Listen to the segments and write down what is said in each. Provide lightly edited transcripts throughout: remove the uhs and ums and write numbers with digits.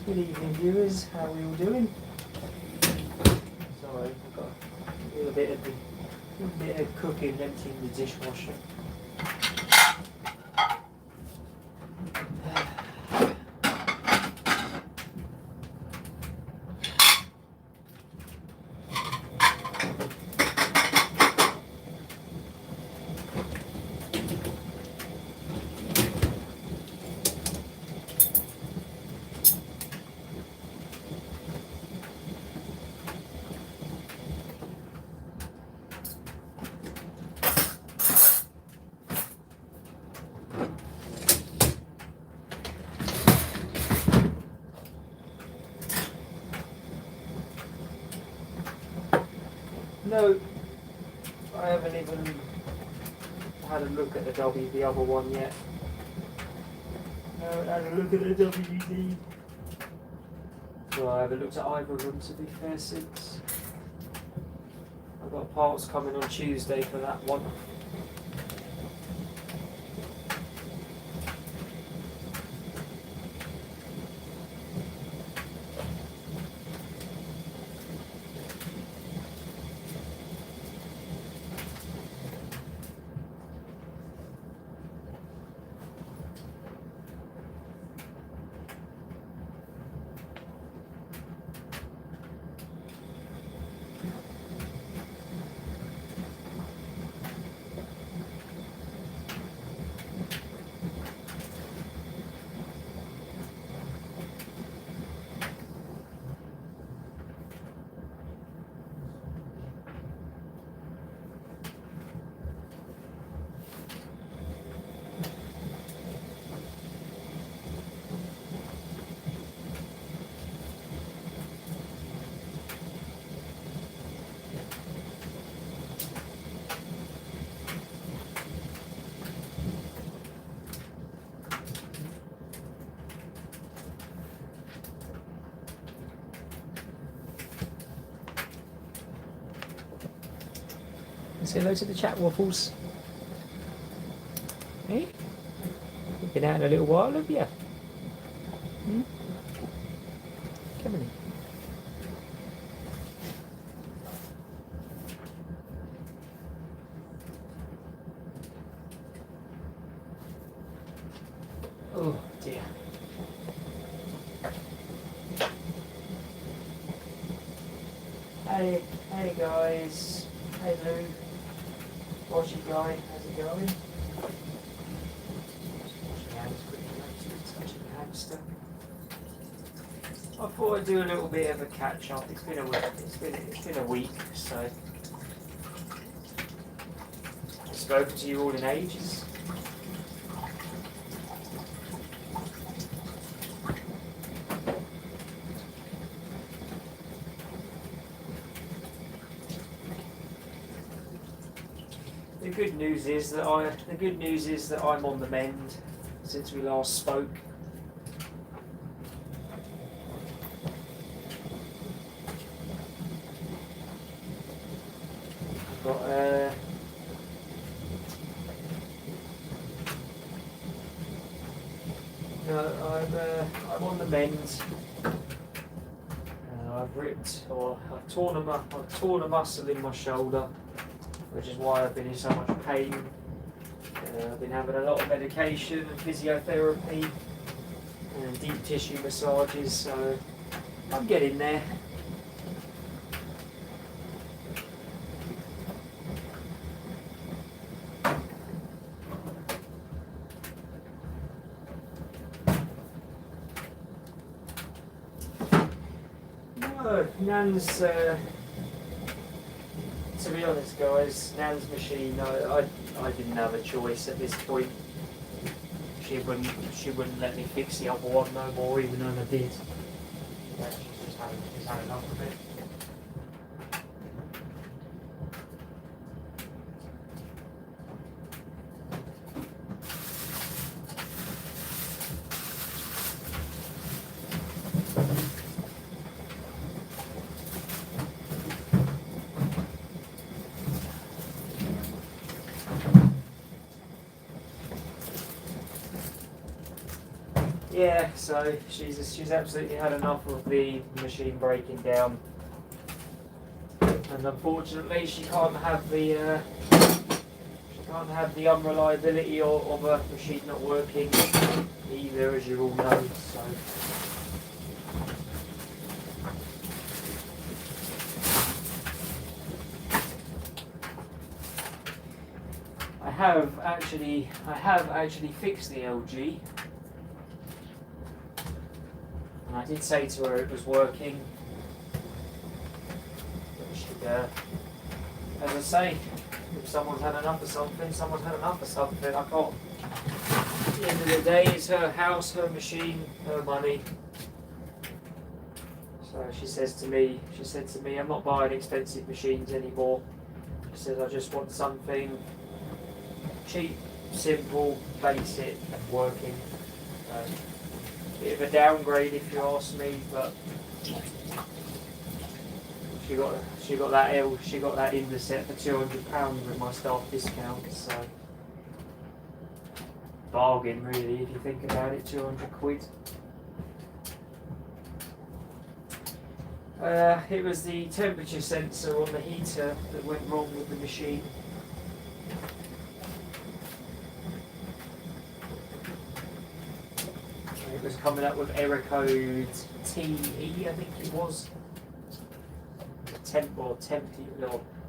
Good evening viewers, how are we all doing? Sorry, I've got a little bit of cooking emptying the dishwasher. No, I haven't even had a look at the other one yet. No, I haven't had a look at the WD. So I haven't looked at either of them, to be fair, since. I've got parts coming on Tuesday for that one. Say hello to the chat waffles. Hey? You've been out in a little while, have you? Hmm? Come on in. Oh dear. Hey guys. Hey Lou. What's it going? How's it going? Washing hands thought I'd do a little bit of a catch up. It's been a week. It's been a week, so I've spoken to you all in ages. The good news is that I'm on the mend since we last spoke. I'm on the mend. I've torn a muscle in my shoulder, which is why I've been in so much pain. I've been having a lot of medication and physiotherapy and deep tissue massages, so I'm getting there. Nan's, to be honest guys, Nan's machine, I didn't have a choice at this point. She wouldn't let me fix the other one no more, even though I did. Yeah, she's had enough of it. Yeah, so she's absolutely had enough of the machine breaking down, and unfortunately she can't have the unreliability of a machine not working either, as you all know. So I have actually fixed the LG. I did say to her it was working. As I say, if someone's had enough of something, someone's had enough of something. I can't. At the end of the day, it's her house, her machine, her money. So she said to me, I'm not buying expensive machines anymore. She says, I just want something cheap, simple, basic, working. Bit of a downgrade if you ask me, but she got that in the set for £200 with my staff discount, so bargain really if you think about it, £200. It was the temperature sensor on the heater that went wrong with the machine. It was coming up with error code TE, I think it was.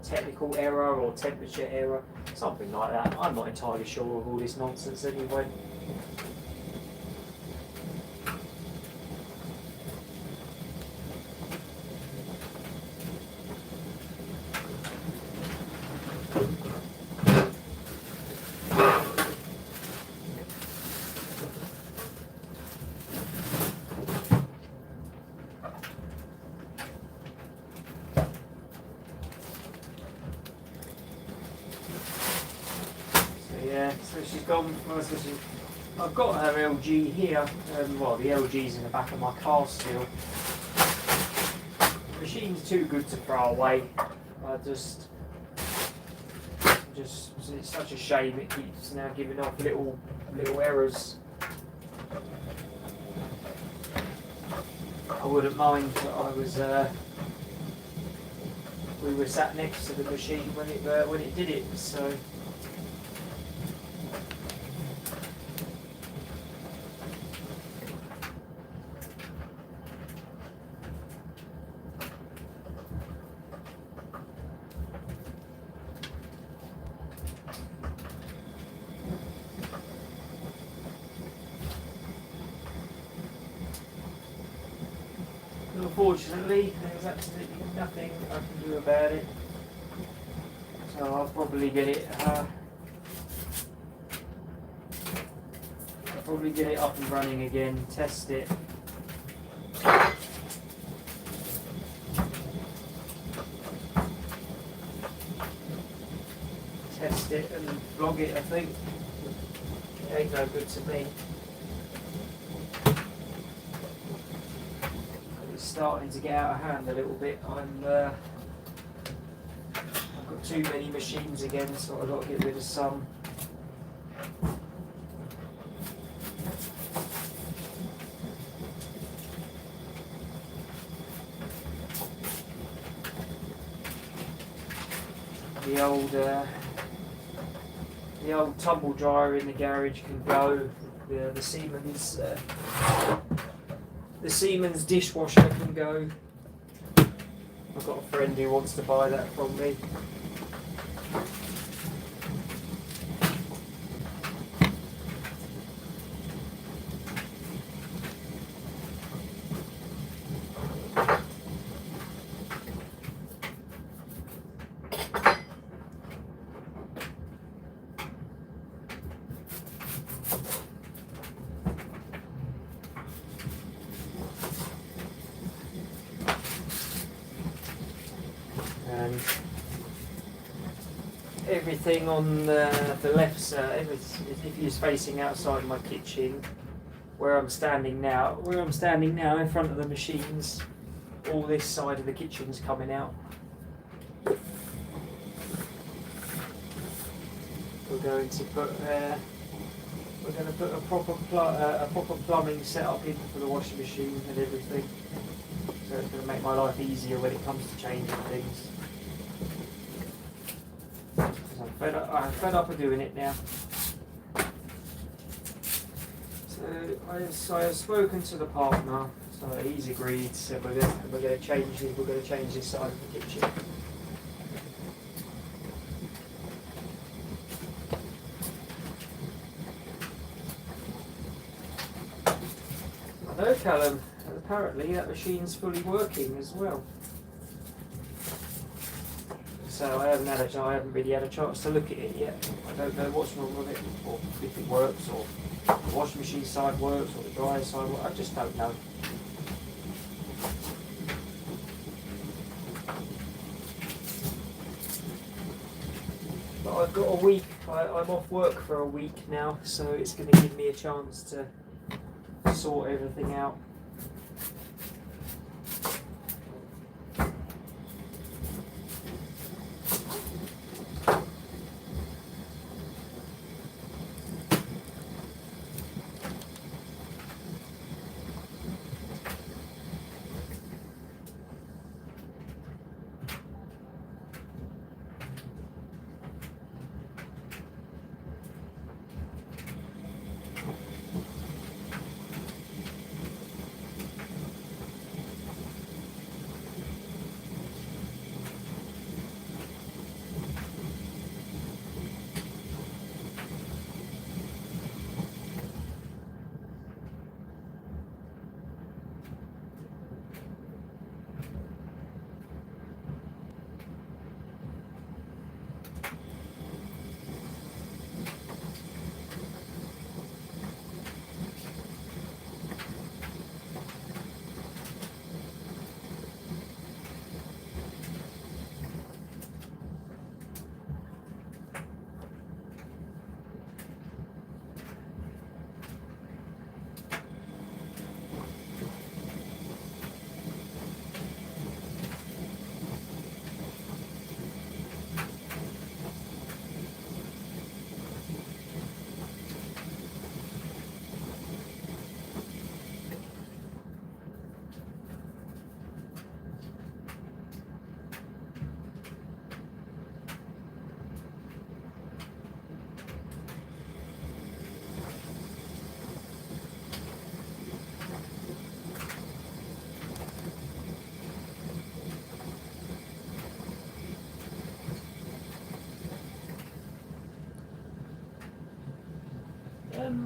Technical error or temperature error, something like that. I'm not entirely sure of all this nonsense anyway. So she's gone. I've got her LG here. Well, the LG's in the back of my car still. The machine's too good to throw away. It's such a shame it keeps now giving off little errors. I wouldn't mind that we were sat next to the machine when it did it. So. unfortunately, there's absolutely nothing I can do about it. So I'll probably get it. I'll probably get it up and running again. Test it. Test it and vlog it. I think it ain't no good to me. It's starting to get out of hand a little bit. I've got too many machines again, so I've got to get rid of some. The old tumble dryer in the garage can go. The Siemens dishwasher can go. I've got a friend who wants to buy that from me. And everything on the left side, if you're facing outside my kitchen, where I'm standing now in front of the machines, all this side of the kitchen's coming out. We're going to put a proper plumbing setup in for the washing machine and everything. So it's going to make my life easier when it comes to changing things. I'm fed up of doing it now. So I have spoken to the partner. So he's agreed. So we're going to change this side of the kitchen. No, Callum. Apparently that machine's fully working as well. So I haven't really had a chance to look at it yet. I don't know what's wrong with it, or if it works, or the washing machine side works, or the dryer side works. I just don't know. But I've got a week. I'm off work for a week now, so it's going to give me a chance to sort everything out.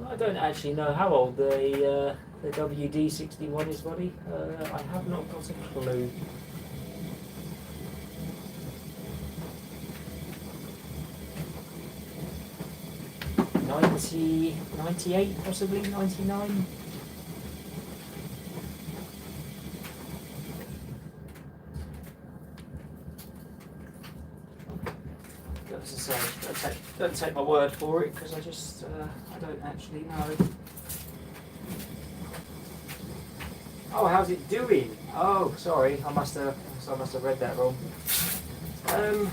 I don't actually know how old the the WD-61 is, buddy? I have not got a clue. '90, 98, possibly 99. As I say, don't take my word for it, because I just I don't actually know. Oh, how's it doing? Oh, sorry, I must have read that wrong. To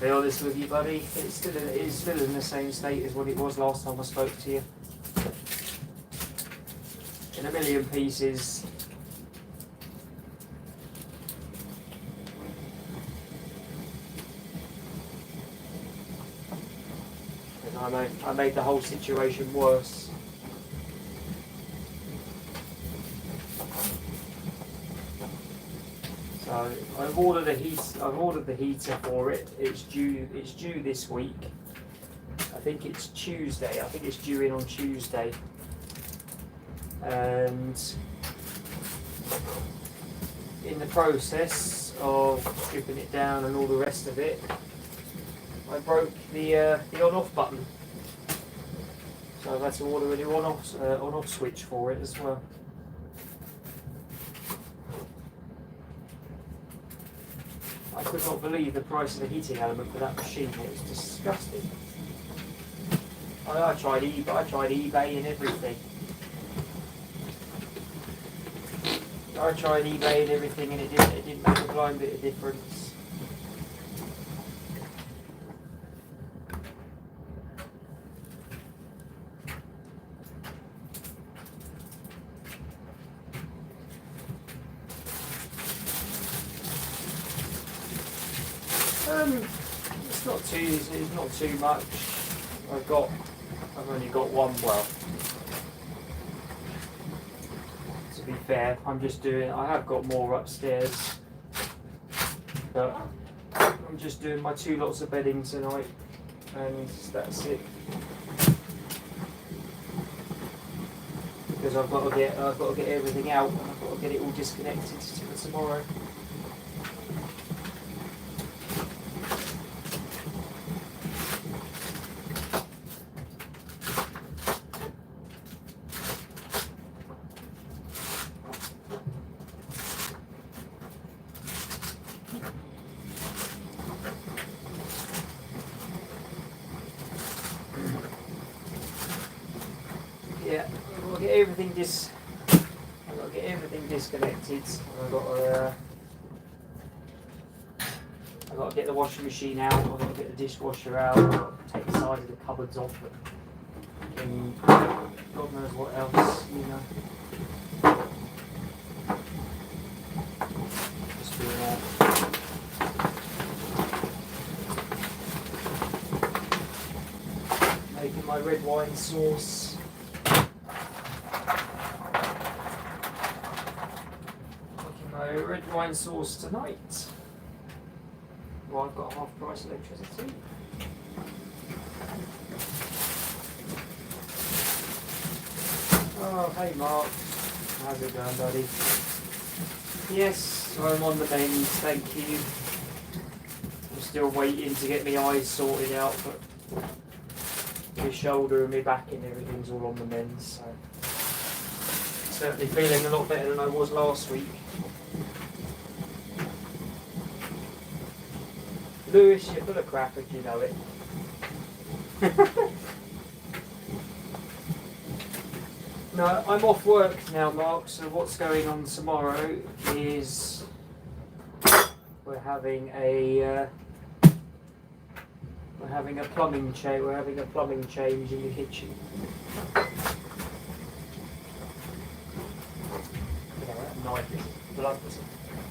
be honest with you, buddy, it's still in the same state as what it was last time I spoke to you. In a million pieces. I made the whole situation worse. So I've ordered the heater for it. It's due this week. I think it's Tuesday. I think it's due in on Tuesday. And in the process of stripping it down and all the rest of it, I broke the on-off button. So I've had to order a new on-off switch for it as well. I could not believe the price of the heating element for that machine. It was disgusting. I tried eBay and everything. I tried eBay and everything, and it didn't make a blind bit of difference. It's not too much. I've only got one. Well, to be fair, I have got more upstairs, but I'm just doing my 2 lots of bedding tonight, and that's it. Because I've got to get everything out, and I've got to get it all disconnected for tomorrow. Yeah, I've got to get everything disconnected. I've got to get the washing machine out. I've got to get the dishwasher out. I've got to take the sides of the cupboards off, and God knows what else, you know. Just doing that. Making my red wine sauce. Red wine sauce tonight. Well, I've got half price electricity. Oh, hey Mark. How's it going, buddy? Yes, I'm on the mend, thank you. I'm still waiting to get my eyes sorted out, but my shoulder and my back and everything's all on the mend, so certainly feeling a lot better than I was last week. Lewis, you're full of crap if you know it. No, I'm off work now, Mark, so what's going on tomorrow is we're having a plumbing change. We're having a plumbing change in the kitchen. That knife is blood as a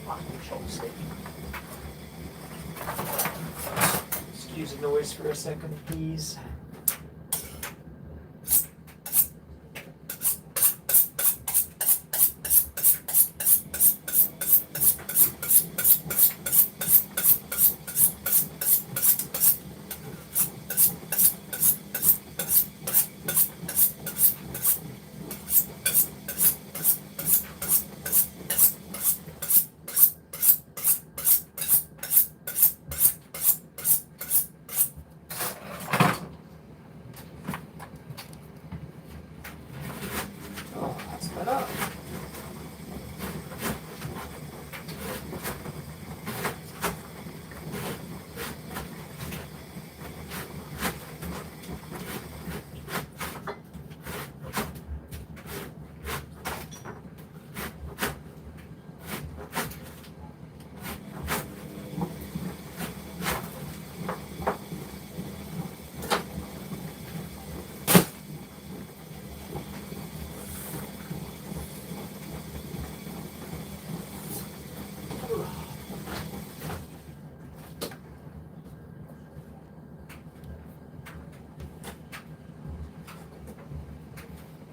fucking chopstick. Excuse the noise for a second, please.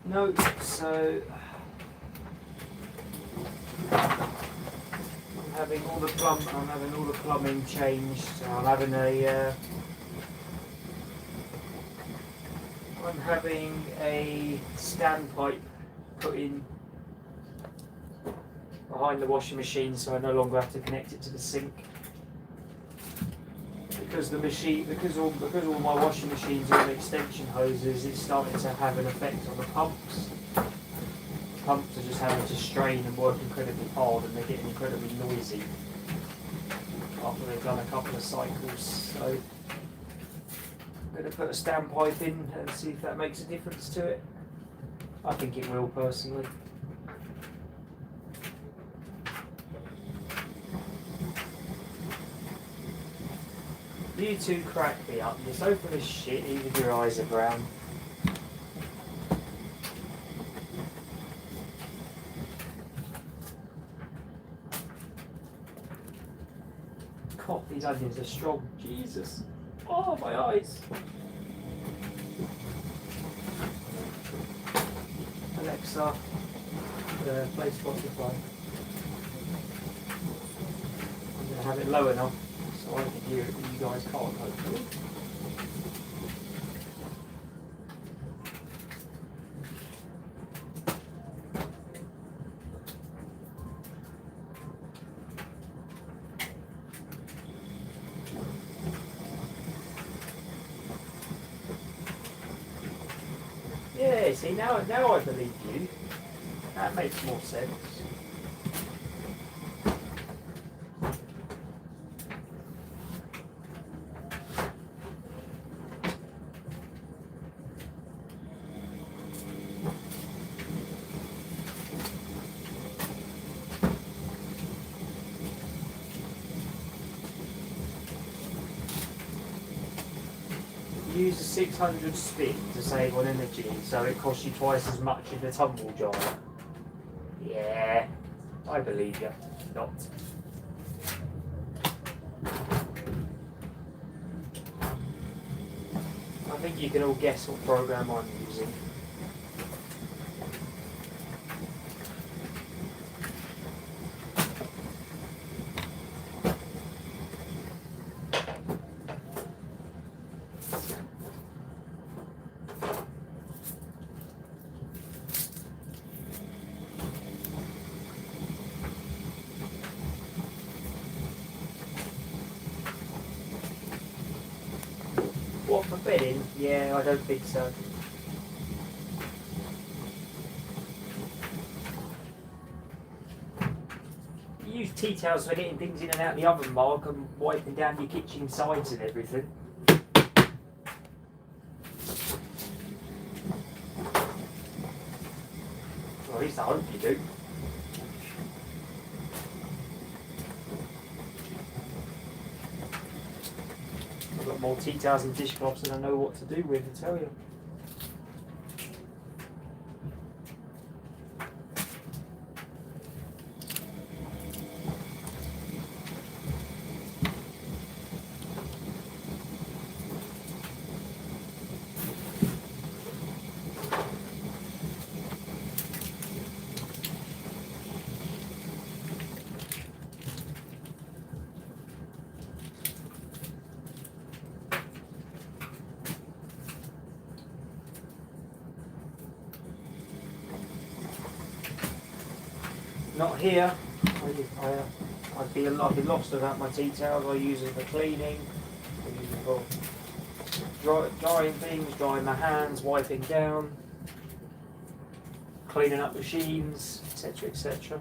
No, so I'm having all the plumbing changed. So I'm having a standpipe put in behind the washing machine, so I no longer have to connect it to the sink. Because all my washing machines are on extension hoses, it's starting to have an effect on the pumps. The pumps are just having to strain and work incredibly hard, and they're getting incredibly noisy after they've done a couple of cycles. So I'm going to put a standpipe in and see if that makes a difference to it. I think it will, personally. You two crack me up. You're so full of shit, even your eyes are brown. God, these onions are strong. Jesus. Oh, my eyes. Alexa, play Spotify. I'm going to have it low enough so I can hear it, but you guys can't, hopefully. Yeah, see, now I believe you. That makes more sense. Use a 600 spit to save on energy, so it costs you twice as much in the tumble jar. Yeah, I believe you. Not. I think you can all guess what program I'm using. What, for bedding? Yeah, I don't think so. You use tea towels for getting things in and out of the oven, Mark, and wiping down your kitchen sides and everything. Well, at least I hope you do. I've got more tea towels and dishcloths than I know what to do with, I tell you. Not here. I'd be lost without my tea towels. I use it for cleaning. I use it for drying things, drying my hands, wiping down, cleaning up machines, etc., etc.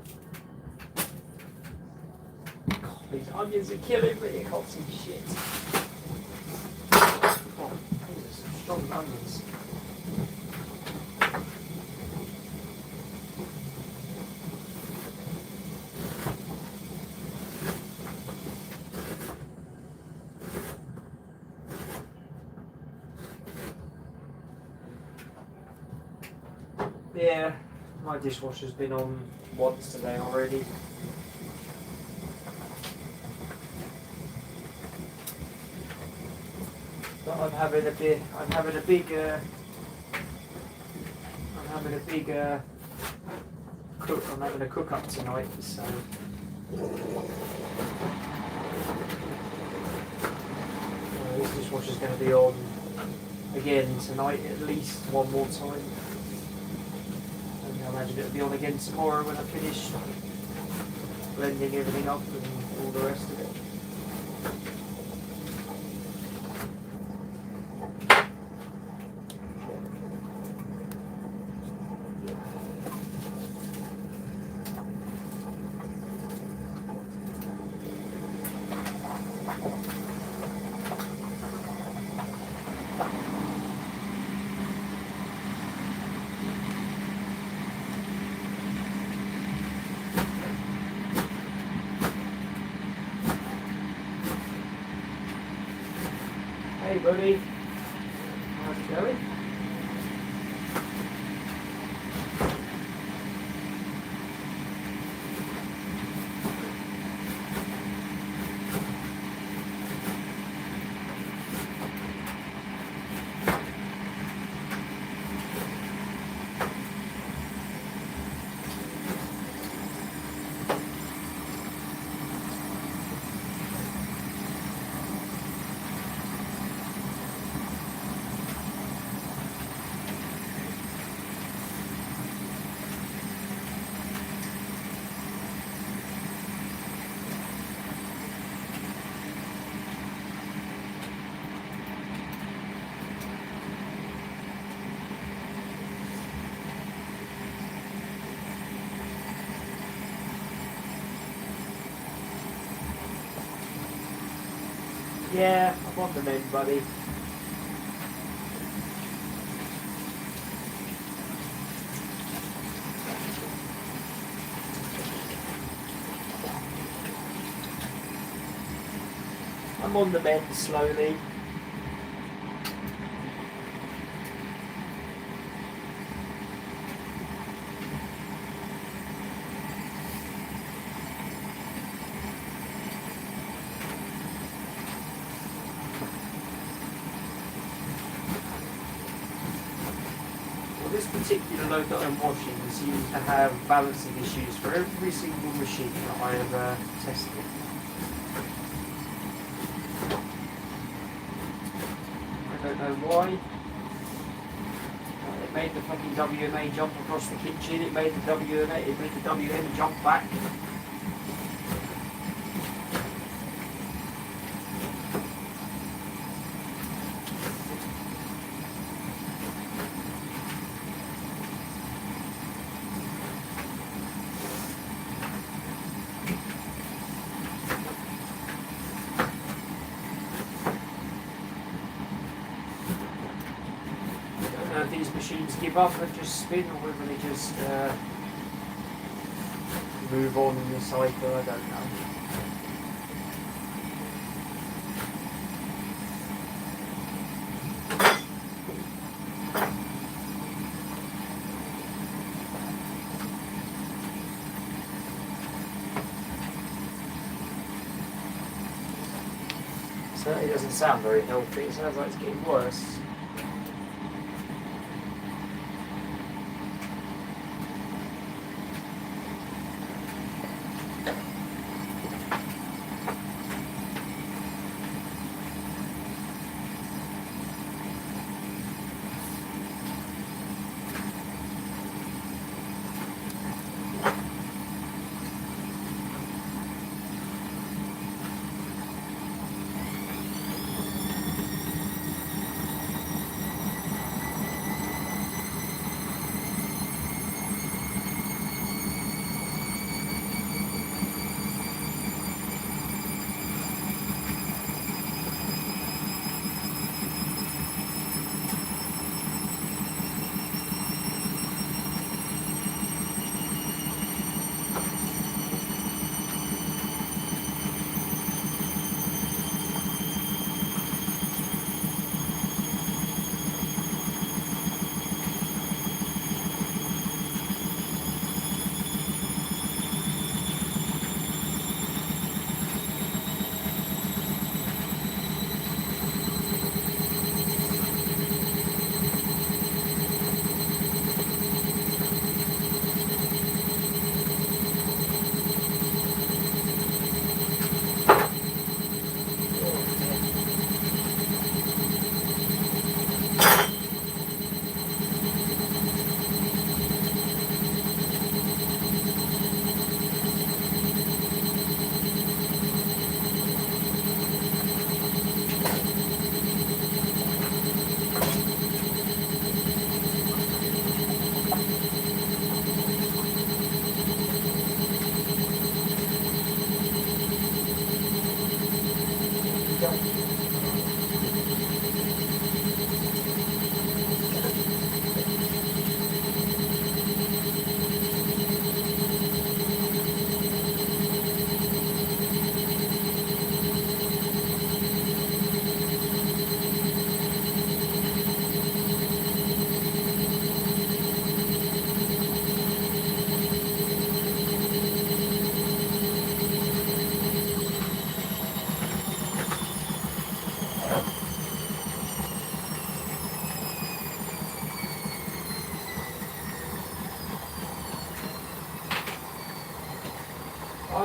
God, these onions are killing me. I can't see shit. Oh, these are some strong onions. Yeah, my dishwasher's been on once today already. But I'm having a having a big cook. I'm having a cook up tonight, so. This dishwasher's going to be on again tonight, at least one more time. And I imagine it'll be on again tomorrow when I finish blending everything up and all the rest of it. Hey buddy, how's it going? Yeah, I'm on the mend, buddy. I'm on the mend slowly. This particular load that I'm washing seems to have balancing issues for every single machine that I have tested. I don't know why. It made the fucking WMA jump across the kitchen, it made the WM jump back. If these machines give up and just spin, or whether they just move on in the cycle, I don't know. Certainly doesn't sound very healthy, it sounds like it's getting worse.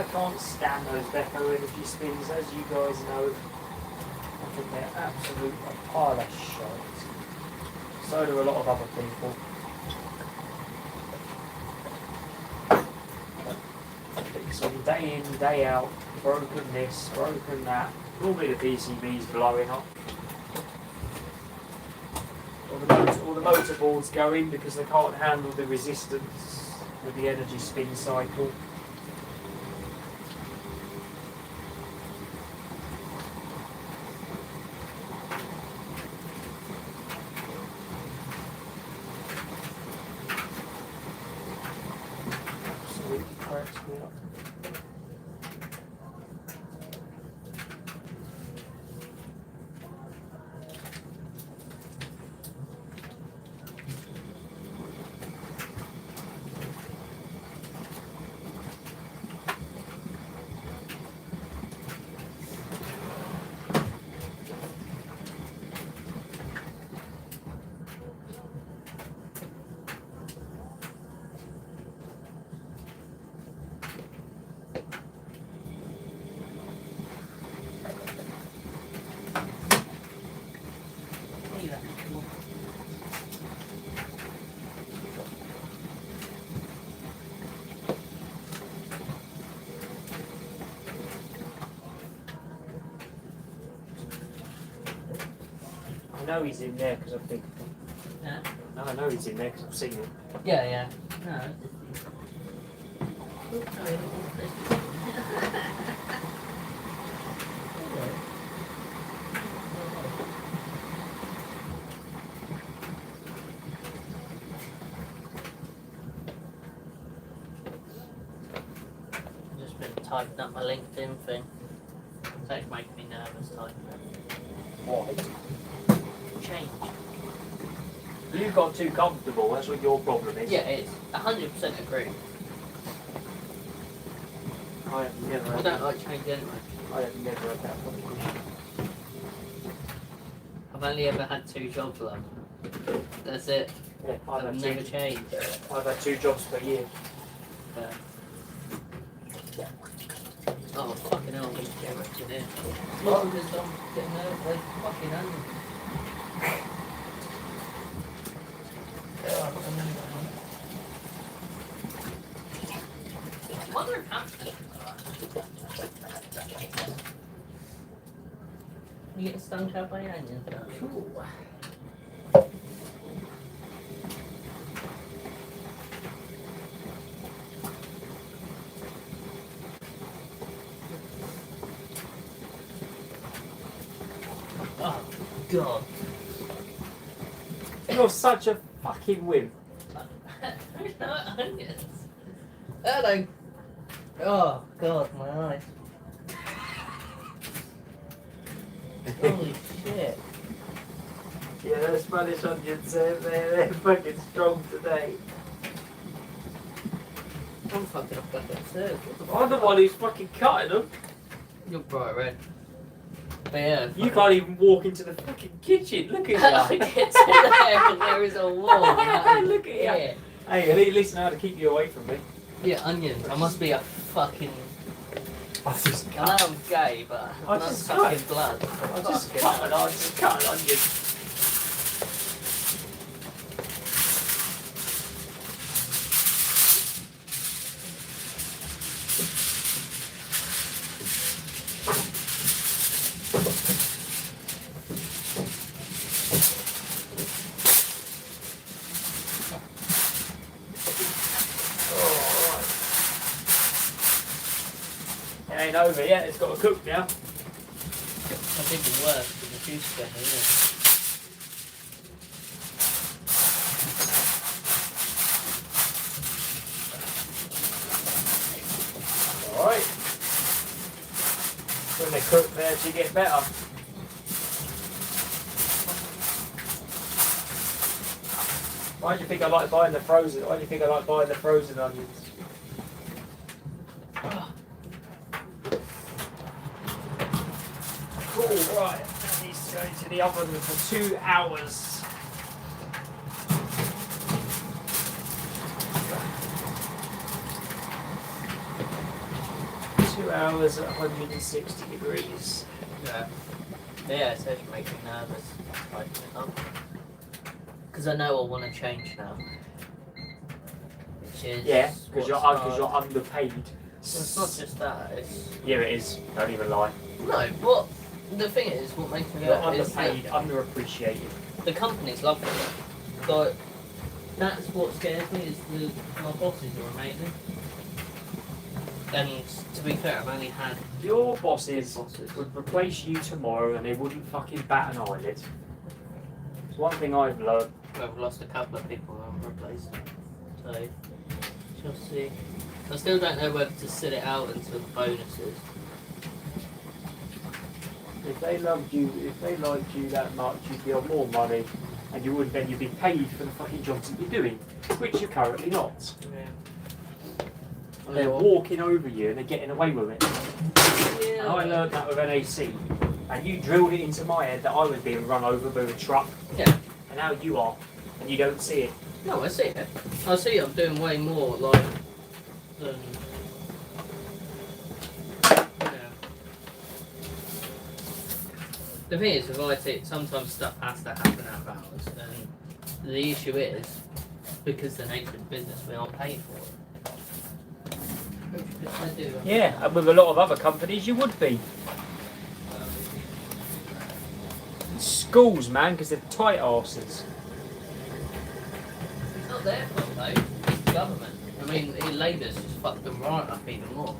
I can't stand those Beko energy spins, as you guys know. I think they're absolute a pile of shite. So do a lot of other people. Fix them day in, day out, broken this, broken that. Normally the PCB's blowing up. All the motor boards go in because they can't handle the resistance with the energy spin cycle. Absolutely cracks me up. I know he's in there because I've been. Yeah. No, I know he's in there because I've seen him. Yeah, yeah. No. Just been typing up my LinkedIn thing. So it's making me nervous typing it. Why? Change. You got too comfortable, that's what your problem is. Yeah, it is. 100% agree. I have never I had don't like change anyway. I have never had that problem. I've only ever had 2 jobs love. That's it. Yeah, I've never changed. I've had 2 jobs per year. Yeah. Oh fucking hell, I'm gonna get ripped in. Look at this, I'm getting like fucking onion. Mother hamster. You get stung out by onions. Cool. Oh god. You're such a fucking wimp. No onions. Hello. Oh god, my eyes. Holy shit. Yeah, those Spanish onions, they're fucking strong today. I'm fucking up back upstairs. What the I'm the fuck? one who's fucking cutting them. You're bright red. But yeah. You can't even walk into the fucking kitchen. Look I at you. get to there and there is a wall. Look at you. Yeah. Hey, at least know how to keep you away from me. Yeah, onions. I must be a fucking. I just I know I'm gay, but I I'm not just sucking cut. blood. I just cut an onion. It ain't over yet, it's got to cook now. I think it's worse than the juice getting, isn't it? Alright. When they cook, they actually get better. Why do you think I like buying the frozen? Why do you think I like buying the frozen onions? Cool, right. That needs to go into the oven for 2 hours. 2 hours at 160 degrees. Yeah. Yeah, it's actually making me nervous. Because I know I want to change now. Which is. Yeah, because you're hard. underpaid. It's not just that. It's Yeah, it is. Don't even lie. no, but the thing is, what makes me You're go is underpaid, that underappreciated. the company's lovely, but that's what scares me. Is my bosses are amazing. And to be fair, I've only had Your bosses would replace you tomorrow and they wouldn't fucking bat an eyelid. It's one thing I've learned. I've lost a couple of people and I've replaced them. So, shall see. I still don't know whether to sit it out until the bonuses. If they liked you that much, you'd be on more money, and you wouldn't. Then you'd be paid for the fucking jobs that you're doing, which you're currently not. Yeah. And they're walking over you and they're getting away with it. Yeah. And I learned that with NAC, and you drilled it into my head that I was being run over by a truck. Yeah. And now you are, and you don't see it. No, I see it. I see I'm doing way more like than. Yeah. The thing is, with IT, sometimes stuff has to happen out of hours, and the issue is because the nature of the business, we aren't paid for it. I do. Yeah, and with a lot of other companies, you would be. Schools, man, because they're tight asses. It's not their fault though. It's the government. I mean, Labour's just fucked them right up even more.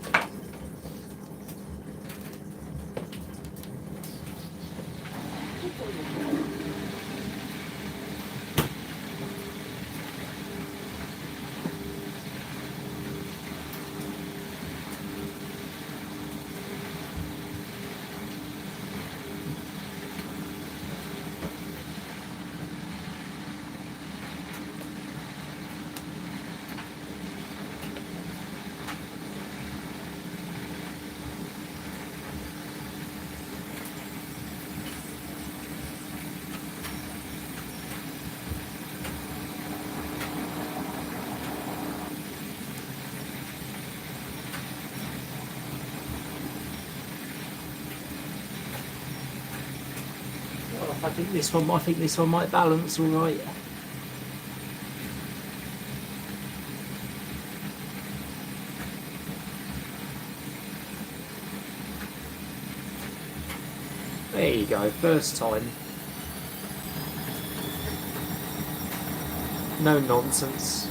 I think this one might balance all right. There you go, first time. No nonsense.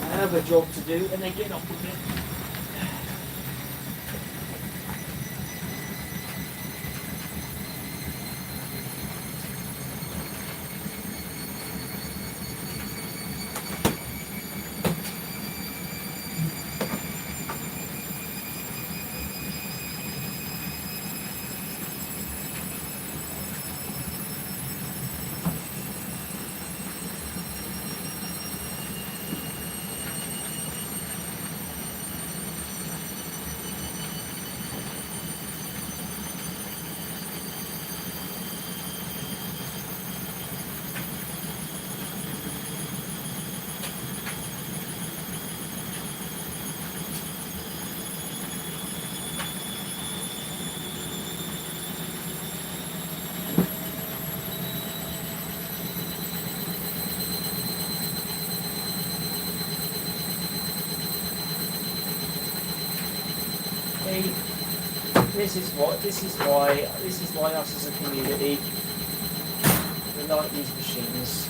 I have a job to do and they get off with it. This is why us as a community, we like these machines.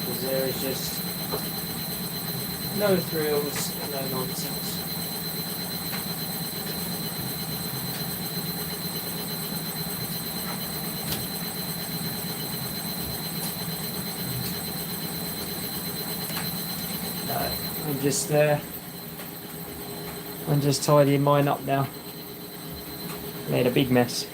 Because there is just no thrills, no nonsense. I'm just tidying mine up now. Made a big mess.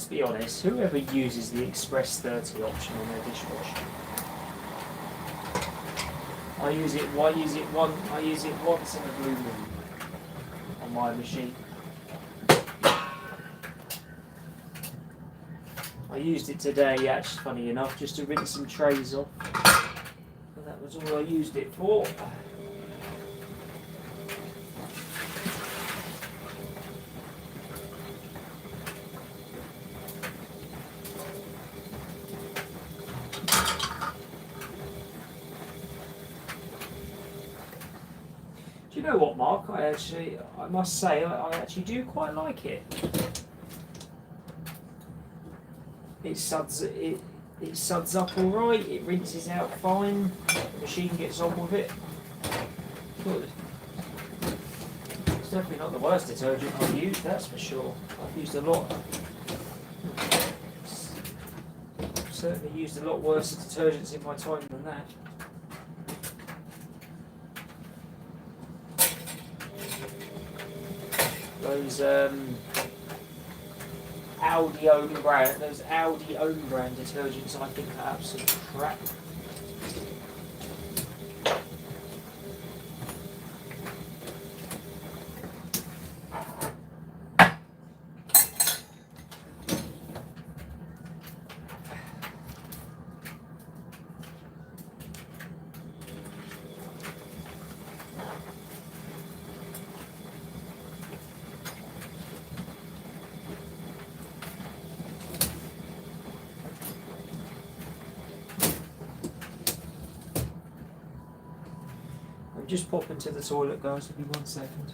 be honest, whoever uses the Express 30 option on their dishwasher, I use it once in a blue moon on my machine. I used it today, actually, funny enough, just to rinse some trays off. And that was all I used it for. Do you know what, Mark? I must say, I actually do quite like it. It suds up all right. It rinses out fine. The machine gets on with it. Good. It's definitely not the worst detergent I've used, that's for sure. I've used a lot. Certainly used a lot worse detergents in my time than that. Those Audi own brand detergents, I think, are absolute crap. Just pop into the toilet, guys. Give me 1 second.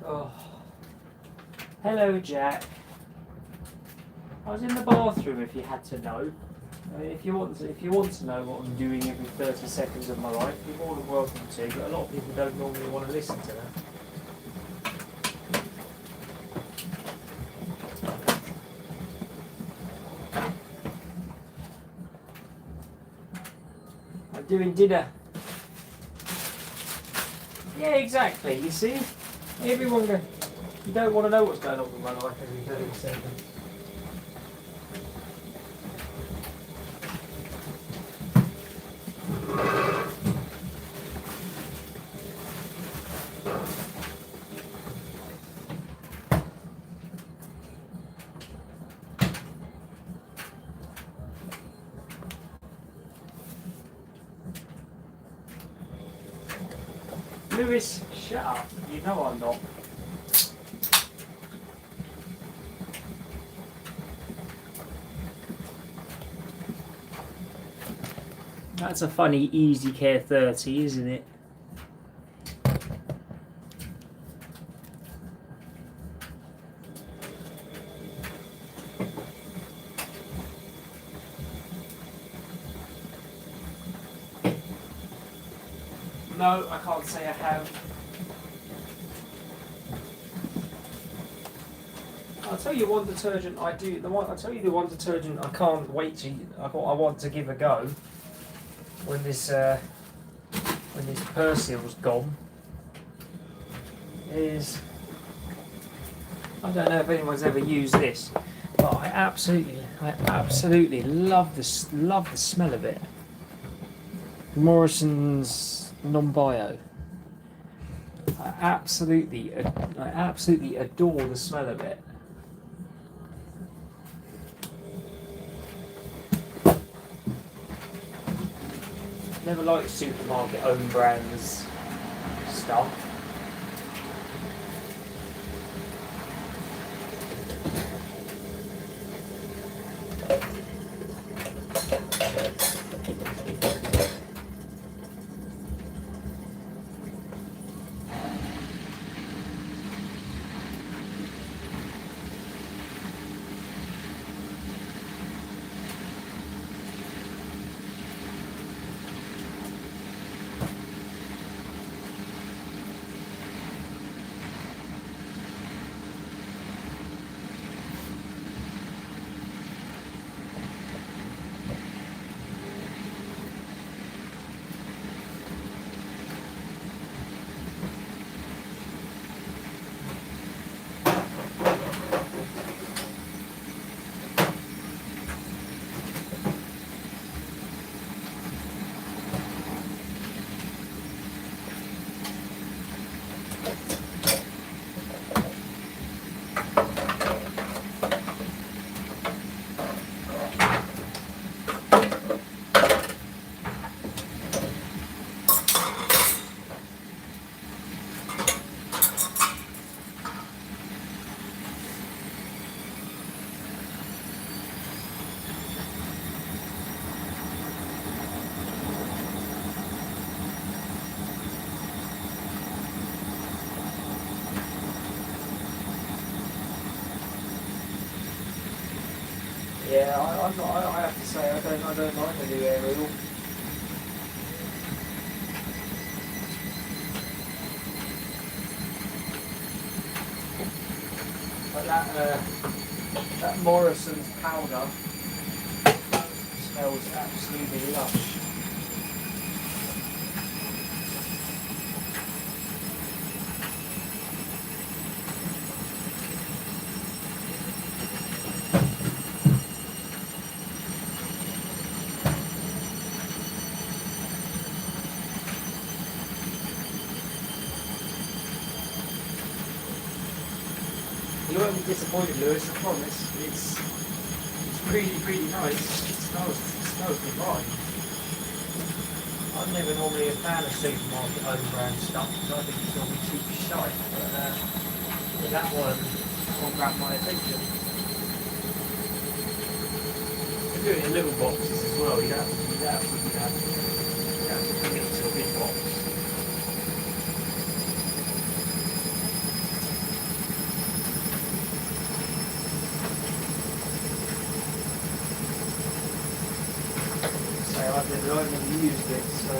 Oh, hello, Jack. I was in the bathroom. If you had to know, if you want to know what I'm doing every 30 seconds of my life, you're more than welcome to. But a lot of people don't normally want to listen to that. I'm doing dinner. Yeah, exactly. You see, everyone go. You don't want to know what's going on with my life every 30 seconds. Lewis, shut up. You know I'm not. That's a funny Easy Care 30, isn't it? No, I can't say I have. I'll tell you one detergent I do. I'll tell you the one detergent I can't wait to. I want to give a go when this Persil's gone. Is I don't know if anyone's ever used this, but I absolutely love the smell of it. Morrison's non-bio. I absolutely adore the smell of it. Never liked supermarket own brands stuff. Yeah, I have to say I don't like the new aerial. But that Morrison's powder smells absolutely lush. You won't be disappointed, Lewis, I promise. It's really nice. It smells divine. I'm never normally a fan of supermarket own brand stuff because I think it's normally cheap shite, but that one grabbed my attention. You do it in little boxes as well, you don't have to put it into a big box. I've never used it, so.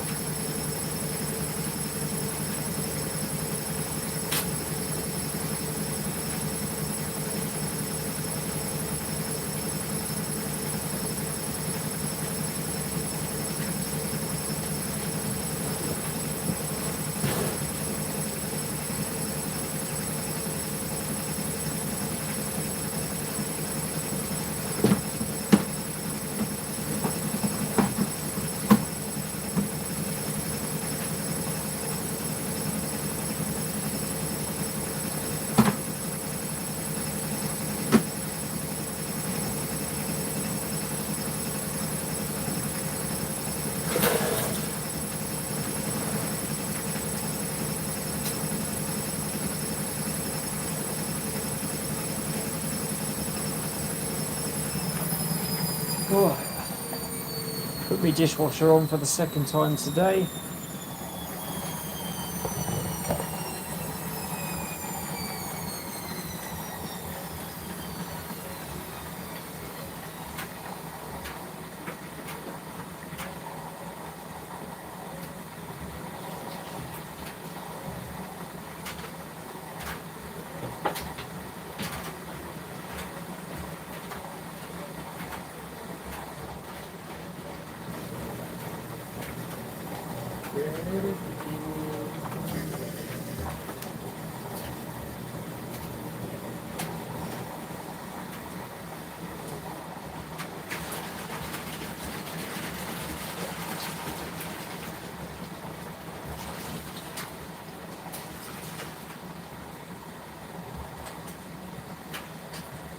Oh, put my dishwasher on for the second time today.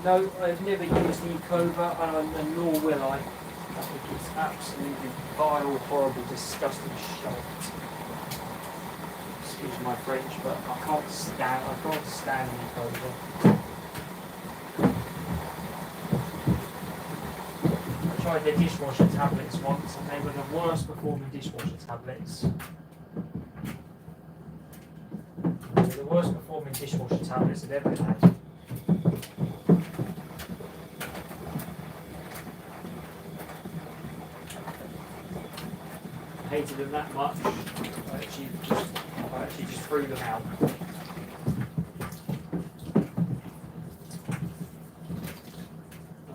No, I've never used Ecova, and nor will I. I think it's absolutely vile, horrible, disgusting shite. Excuse my French, but I can't stand Ecova. I tried their dishwasher tablets once, and they were the worst performing dishwasher tablets. They were the worst performing dishwasher tablets I've ever had. I hated them that much. I actually just threw them out.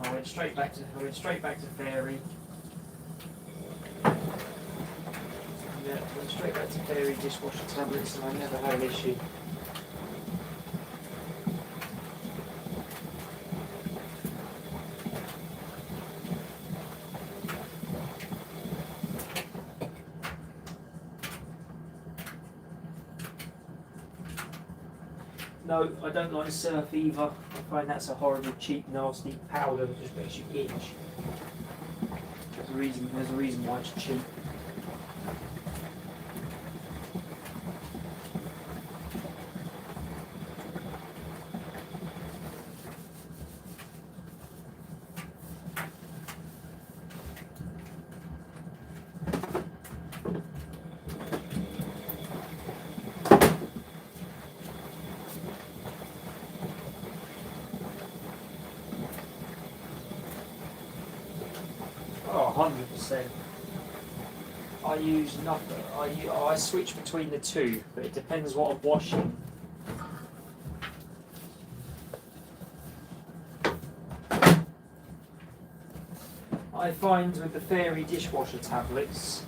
I went straight back to Fairy. Yeah, I went straight back to Fairy dishwasher tablets, and I never had an issue. No, I don't like Surf either. I find that's a horrible, cheap, nasty powder that just makes you itch. There's a reason why it's cheap. Oh, 100%. I use nothing. I switch between the two, but it depends what I'm washing. I find with the Fairy dishwasher tablets,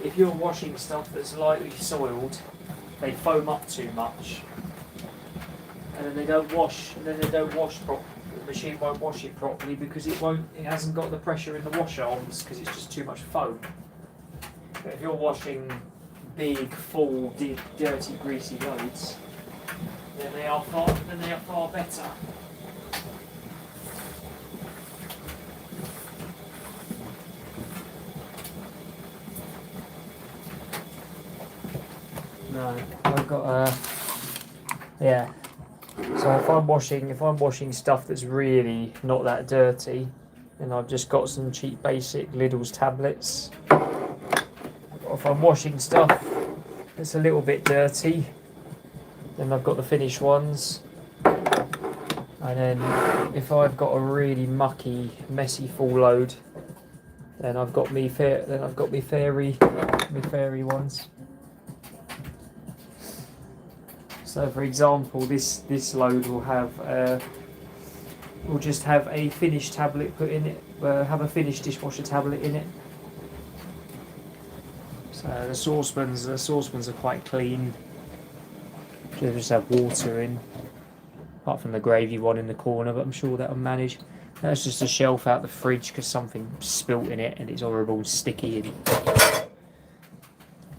if you're washing stuff that's lightly soiled, they foam up too much, and then they don't wash. Properly. The machine won't wash it properly because it hasn't got the pressure in the washer arms because it's just too much foam. But if you're washing big, full, dirty, greasy loads, then they are far better. No, I've got yeah. So if I'm washing stuff that's really not that dirty, then I've just got some cheap basic Lidl's tablets. If I'm washing stuff that's a little bit dirty, then I've got the finished ones. And then if I've got a really mucky, messy full load, then I've got me fairy ones. So, for example, this load will have we'll just have a finished tablet put in it. Have a finished dishwasher tablet in it. So the saucepans are quite clean. Just have water in, apart from the gravy one in the corner. But I'm sure that'll manage. That's just a shelf out the fridge because something spilt in it and it's horrible and sticky.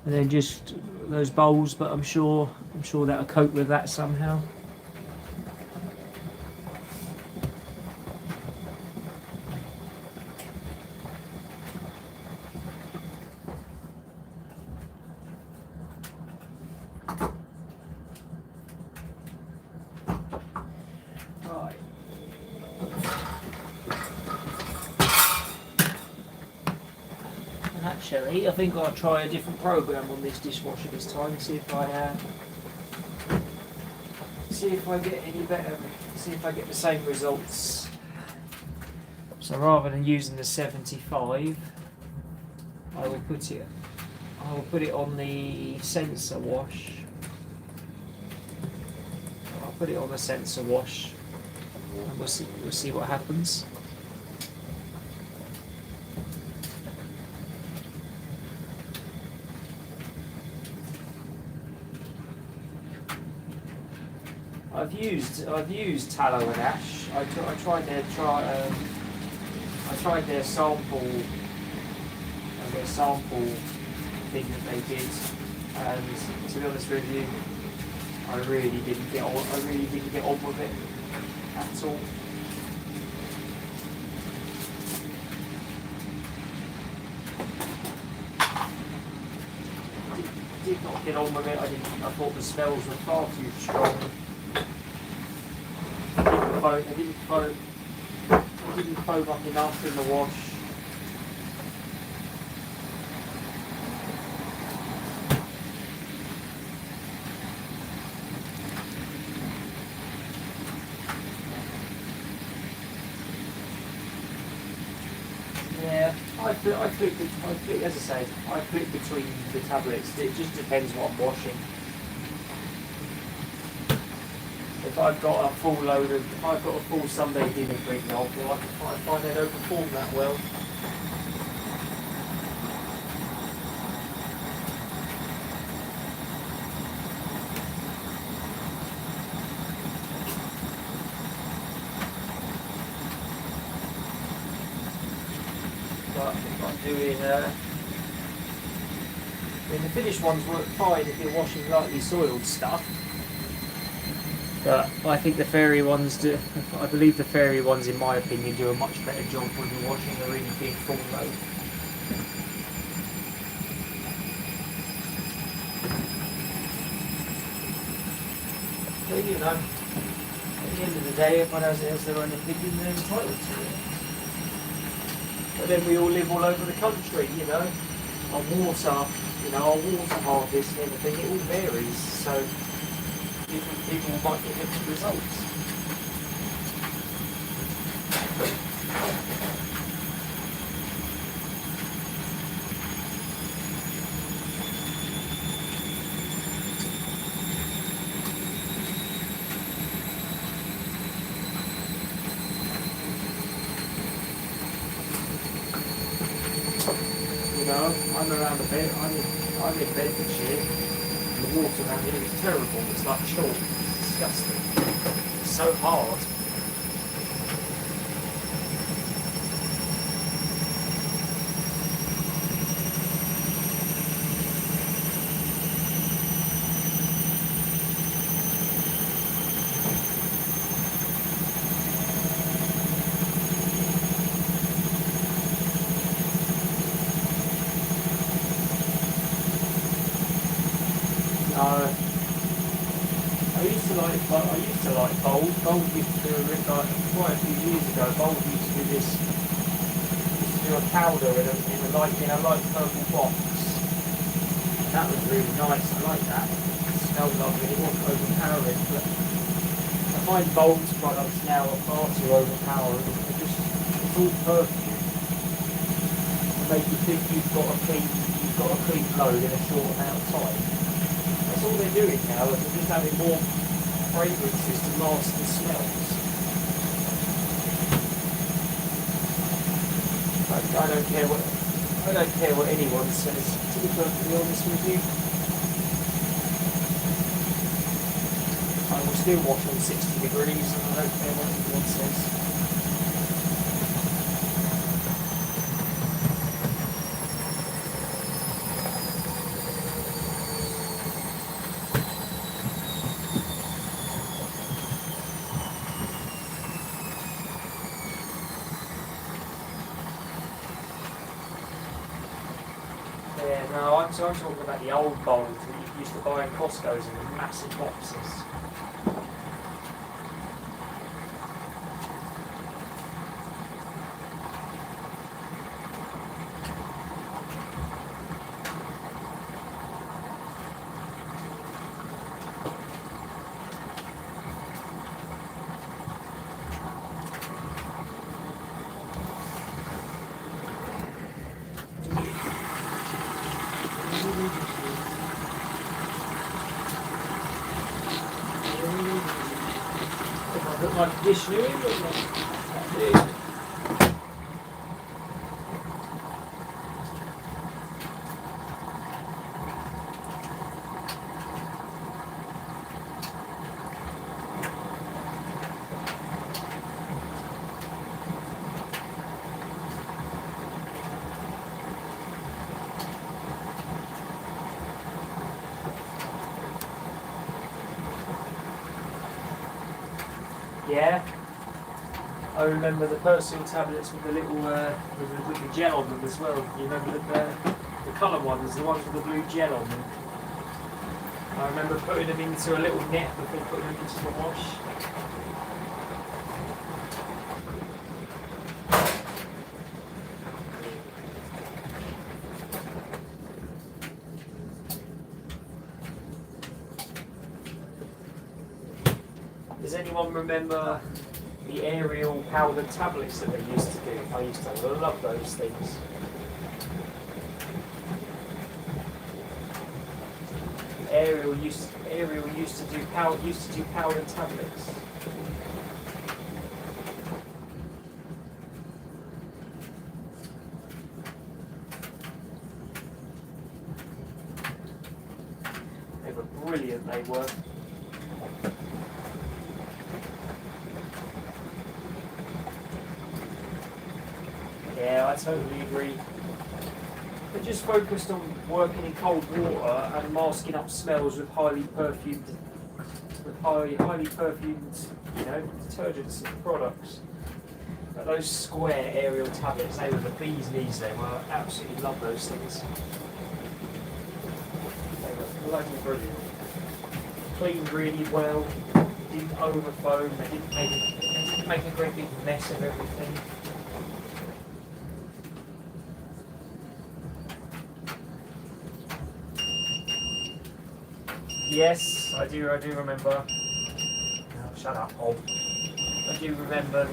And then just those bowls, but I'm sure that'll cope with that somehow. Right. Actually, I think I'll try a different program on this dishwasher this time. See if I get any better. See if I get the same results. So rather than using the 75, I will put it on the sensor wash. I'll put it on the sensor wash, and we'll see what happens. I've used tallow and ash. I tried their sample thing that they did, and to be honest with you, I really didn't get on with it. at all. Did not get on with it. I thought the smells were far too strong. It didn't foam up enough in the wash. Yeah, I flip, as I say, I flip between the tablets. It just depends what I'm washing. If I've got a full Sunday dinner, for example, I find they don't perform that well. But if I'm doing, the finished ones work fine if you're washing lightly soiled stuff. But I think the fairy ones do. I believe the fairy ones, in my opinion, do a much better job when you're washing a really big full load. But you know, at the end of the day, everyone has their own opinion, they're entitled to it. But then we all live all over the country, you know. Our water harvest and everything, it all varies. So different people might get different results. You know, I'm around the bed. I'm in Bedfordshire. The water around here is terrible. It's like chalk. It's disgusting. It's so hard. I used to like Bold. Bold used to do like quite a few years ago. Bold used to do this. Used to do a powder in a light purple box, and that was really nice. I like that. It smelled lovely. It wasn't overpowering, but I find Bold's products now are far too overpowering. It's all perfume. They make you think you've got a clean load in a short amount of time. That's all they're doing now. They're just having more fragrances to mask the smells. I don't care what anyone says, to be perfectly honest with you. I will still wash on 60 degrees and I don't care what anyone says. Yeah, no, I'm talking about the old bowls that you used to buy in Costco's in massive boxes. I put my conditioner in, but not. Yeah. I remember the Persil tablets with the little with the gel on them as well. You remember the colour ones, the ones with the blue gel on them. I remember putting them into a little net before putting them into the wash. Does anyone remember the Ariel powdered tablets that they used to do? I used to love those things. Ariel used to do powdered tablets. They were brilliant, they were. Yeah, I totally agree. They're just focused on working in cold water and masking up smells with highly perfumed, detergents and products. But those square Ariel tablets, they were the bee's knees. They were. I absolutely love those things. They were bloody brilliant. Cleaned really well. Didn't over foam. They didn't make a great big mess of everything. Yes, I do remember. Oh, shut up, Hob. I do remember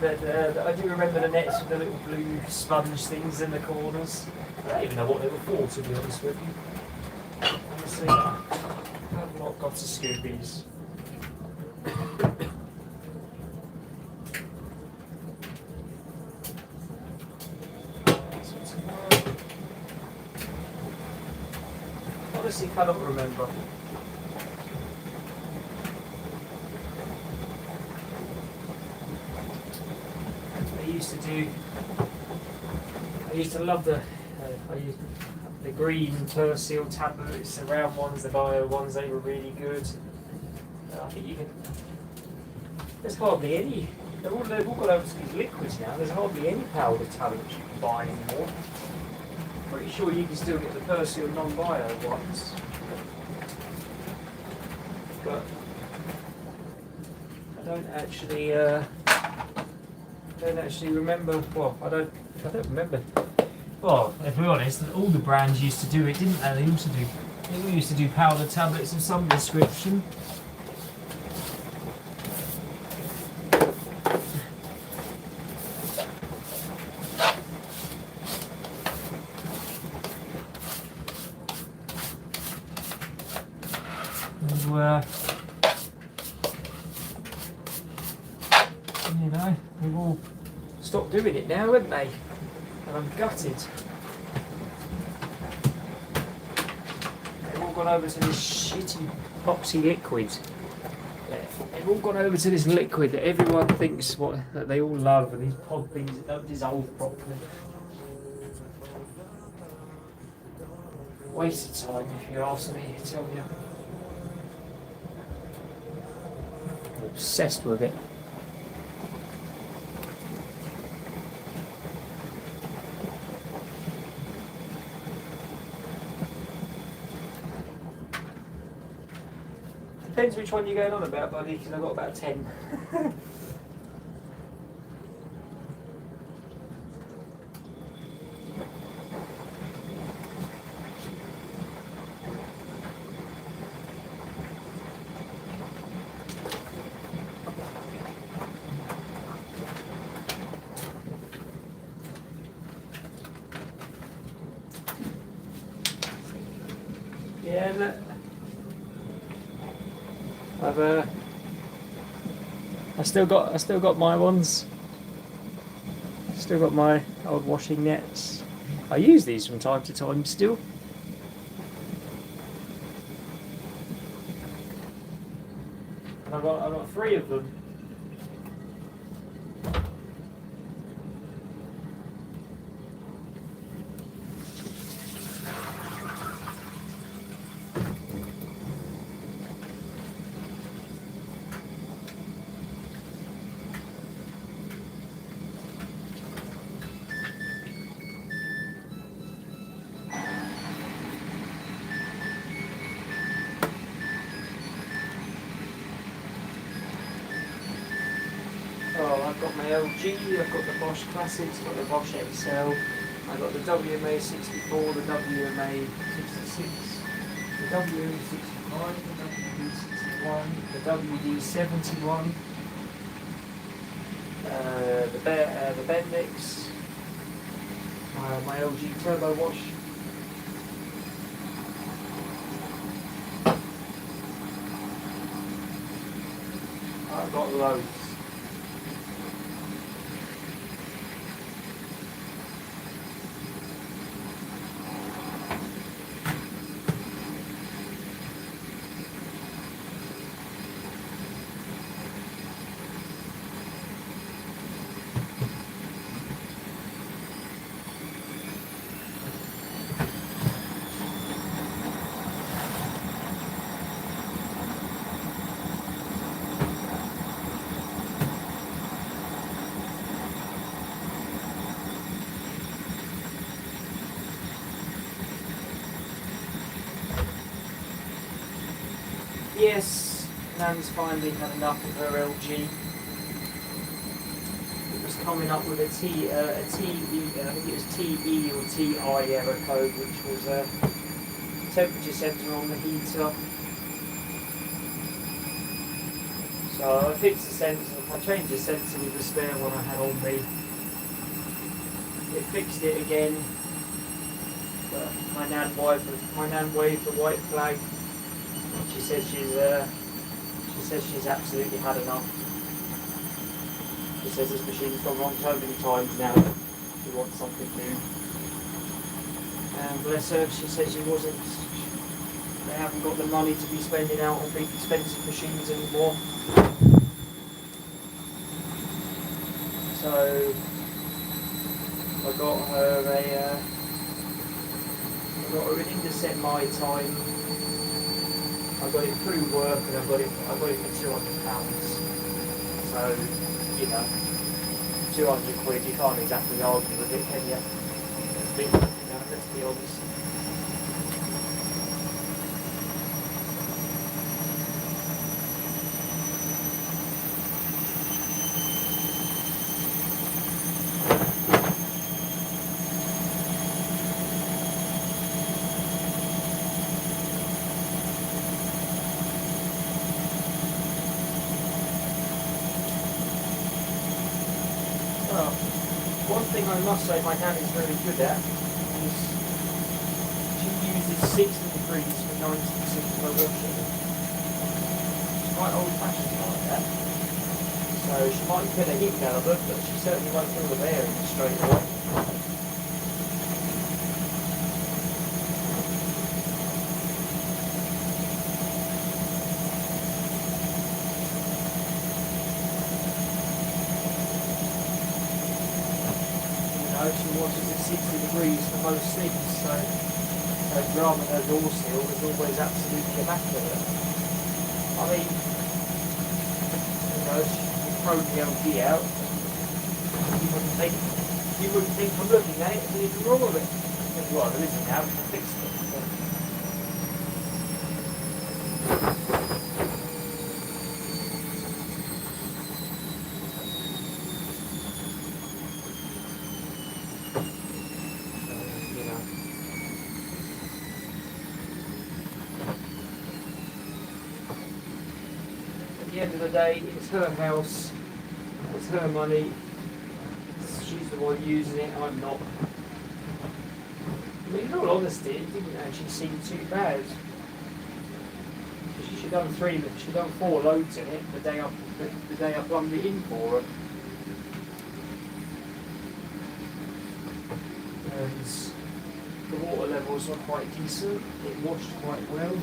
I do remember the nets with the little blue sponge things in the corners. I don't even know what they were for, to be honest with you. Honestly, I've not got to Scoobies. Honestly, cannot remember. I used to love the green Persil tablets, the round ones, the bio ones. They were really good. I think you can. There's hardly any. They've all gone over to these liquids now. There's hardly any powder tablets you can buy anymore. Pretty sure you can still get the Persil non-bio ones, but I don't actually remember. Well, I don't remember. Well, if we're honest, all the brands used to do it, didn't they? They all used to do powder tablets of some description. They've all stopped doing it now, haven't they? And I'm gutted. They've all gone over to this shitty boxy liquid. They've all gone over to this liquid that everyone thinks that they all love, and these pod things that don't dissolve properly. Waste of time, if you ask me, I tell you. I'm obsessed with it. Depends which one you're going on about, buddy, because I've got about 10. Yeah, look. I still got my ones. Still got my old washing nets. I use these from time to time still. And I've got 3 of them. I've got my LG, I've got the Bosch Classics, I've got the Bosch XL, I've got the WMA 64, the WMA 66, the WM 65, the WD 61, the WD 71, the Bendix, my LG Turbo Wash. I've got loads. Yes, Nan's finally had enough of her LG. It was coming up with a TE, I think it was TE or TI error code, which was a temperature sensor on the heater. So I fixed the sensor, I changed the sensor with the spare one I had on me. It fixed it again, but my Nan waved the white flag. She says she's absolutely had enough. She says this machine's gone wrong so many times now. She wants something new. And bless her, she says they haven't got the money to be spending out on big expensive machines anymore. So I got her an Indeset My Time. I got it through work and I got it for £200. So, you know, 200 quid, you can't exactly argue with it, can you? Let's be honest. Well, one thing I must say my Nan is very good at is she uses 60 degrees for 90% of her washing. She's quite old fashioned like that. So she might get a heat gun of it, but she certainly won't feel the bearing straight away. She washes at 60 degrees for most things, so her drum and her door seal is always absolutely immaculate. I mean, she throw the LG out, you wouldn't think from looking at it there's anything wrong with it. Well, there isn't now, I fixed it. At the end of the day, it's her house, it's her money, she's the one using it, I'm not. I mean, in all honesty, it didn't actually seem too bad. She done 4 loads in it the day I plumbed it in for her. And the water levels were quite decent, it washed quite well.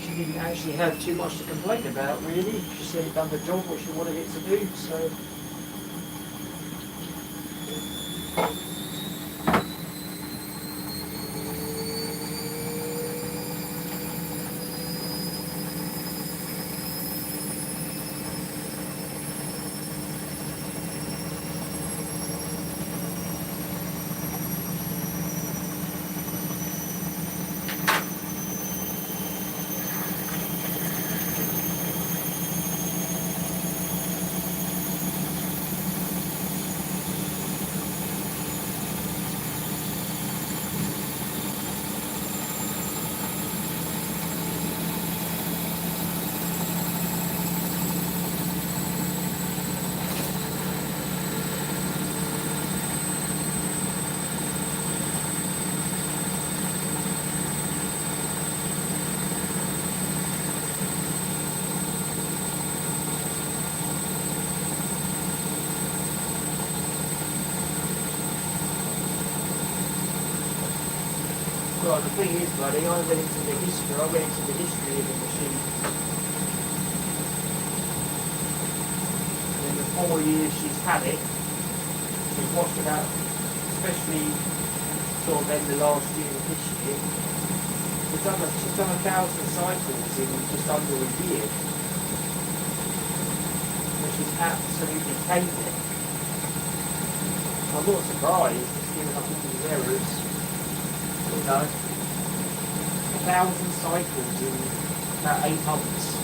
She didn't actually have too much to complain about, really. She said it done the job what she wanted it to do, so. Well, the thing is, buddy, I went into the history of the machine. In the 4 years she's had it, she's washed it out, especially sort of end of last year and this year. She's done 1,000 cycles in just under a year. And she's absolutely tamed it. I'm not surprised, it's given up all these errors. You know, 1,000 cycles in about 8 months.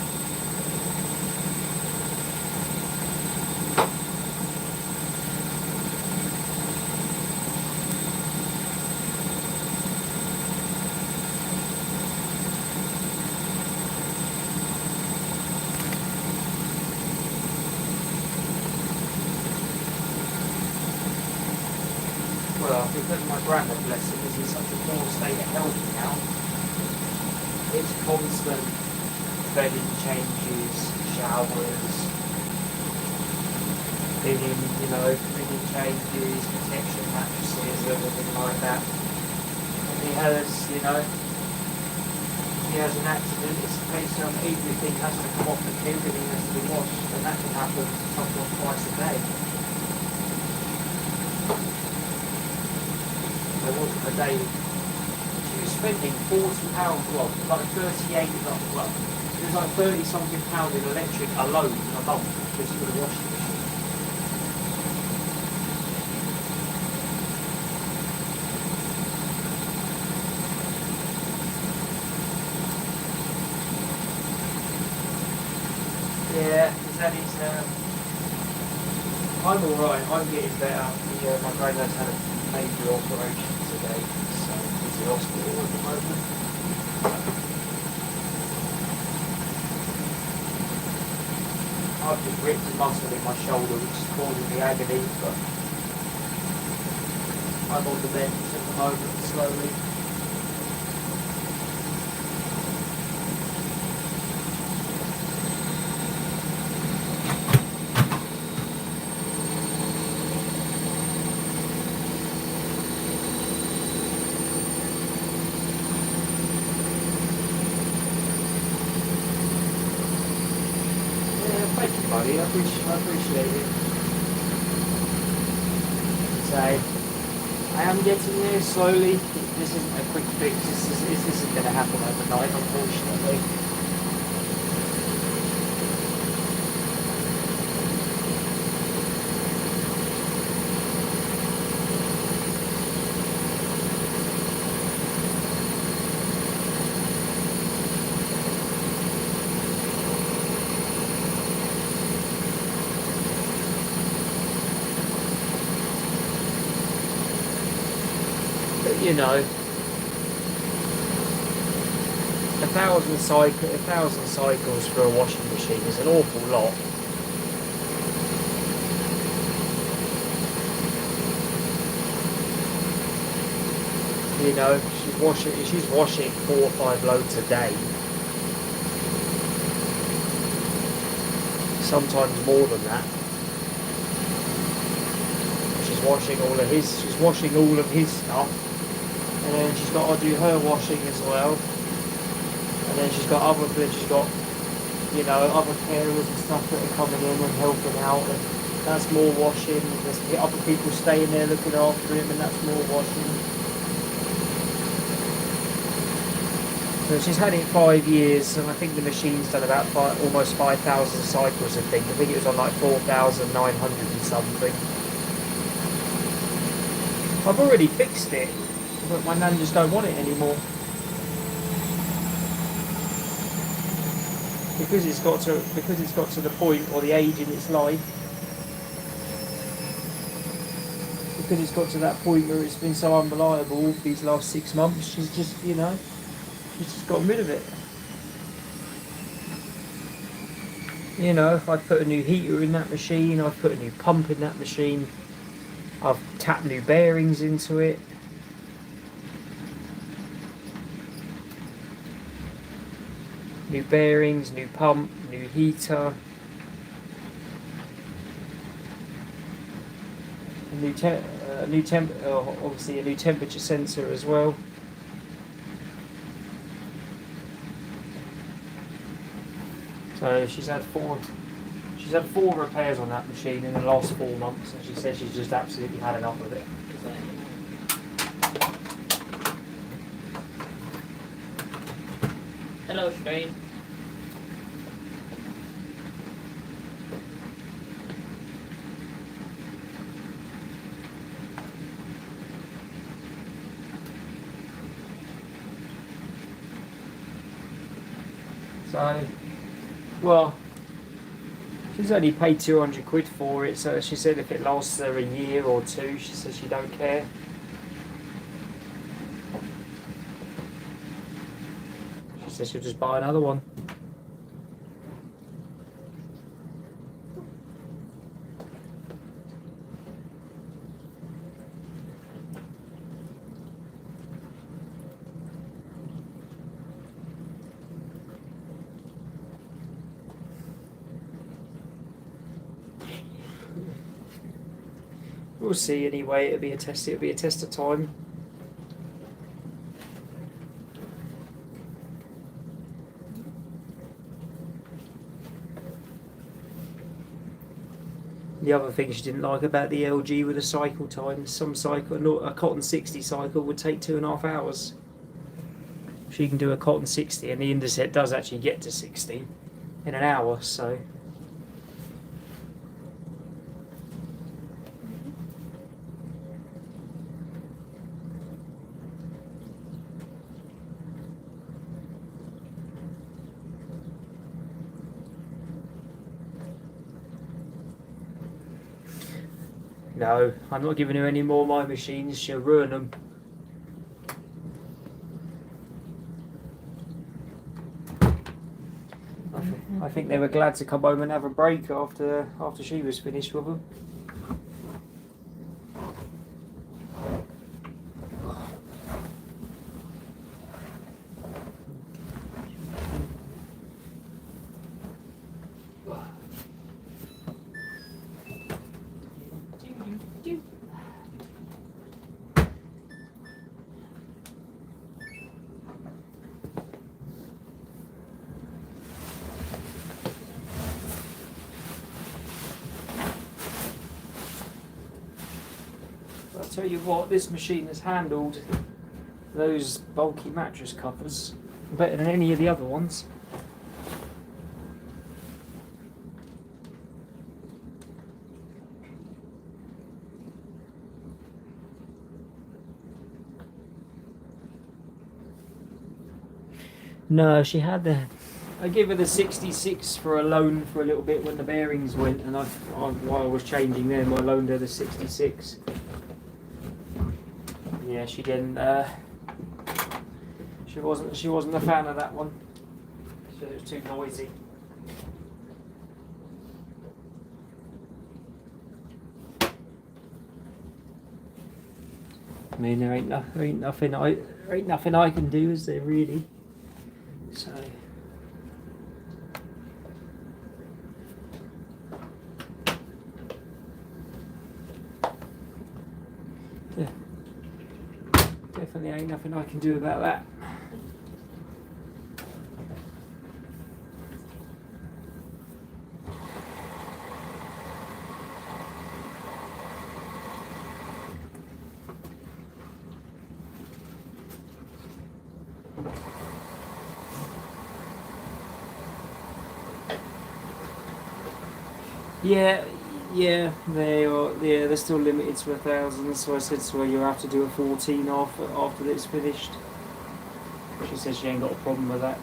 Well, because my granddad, bless him, is in such a poor state of health now, it's constant bedding changes, showers, bedding changes, protection mattresses, everything like that. And he has an accident, it's a case of everything has to come off and everything has to be washed, and that can happen sometimes twice a day. There wasn't a day. She was spending £40, well, like 38, well, it was like 30 something pounds in electric alone a month just for the washing machine. Yeah, I'm alright, I'm getting better. My granddad's had a major operation today, so he's in hospital at the moment. I've just ripped a muscle in my shoulder which is causing me agony, but I'm on the bench at the moment slowly. Thank you, buddy. I appreciate it. So, I am getting there slowly. This isn't a quick fix. This isn't going to happen overnight, unfortunately. You know, 1,000 cycles for a washing machine is an awful lot. You know, she's washing 4 or 5 loads a day. Sometimes more than that. She's washing all of his stuff. And then she's got to do her washing as well. And then she's got other carers and stuff that are coming in and helping out, and that's more washing. There's other people staying there looking after him, and that's more washing. So she's had it 5 years, and I think the machine's done about almost 5,000 cycles. I think it was on like 4,900 and something. I've already fixed it, but my nan just don't want it anymore. Because it's got to the point, or the age in its life, because it's got to that point where it's been so unreliable these last 6 months, she's just gotten rid of it. You know, I've put a new heater in that machine, I've put a new pump in that machine, I've tapped new bearings into it. New bearings, new pump, new heater, obviously a new temperature sensor as well. So she's had four repairs on that machine in the last 4 months, and she says she's just absolutely had enough of it. Hello, Shane. So, well, she's only paid 200 quid for it, so she said if it lasts her a year or two, she says she don't care. She says she'll just buy another one. We'll see anyway. It'll be a test of time. The other thing she didn't like about the LG were the cycle times. Some cycle, a cotton 60 cycle would take 2.5 hours. She can do a cotton 60, and the Indeset does actually get to 60 in an hour, so. No, I'm not giving her any more of my machines, she'll ruin them. I think they were glad to come home and have a break after she was finished with them. I'll tell you what, this machine has handled those bulky mattress covers better than any of the other ones. No, she had I gave her the 66 for a loan for a little bit when the bearings went, and while I was changing them, I loaned her the 66. Yeah, she didn't. She wasn't a fan of that one. She said it was too noisy. I mean, there ain't nothing I can do, is there really? So. Yeah. Definitely ain't nothing I can do about that. Yeah, they are. Yeah, they're still limited to 1,000. So I said to her, "You have to do a 14 after it's finished." She says she ain't got a problem with that.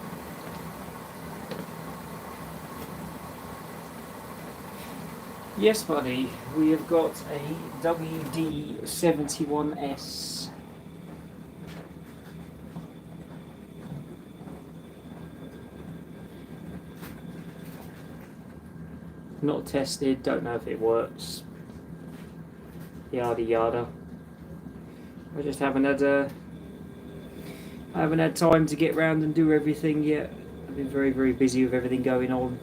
Yes, buddy. We have got a WD-71S. Not tested, don't know if it works. Yada yada. I just haven't had time to get round and do everything yet. I've been very, very busy with everything going on.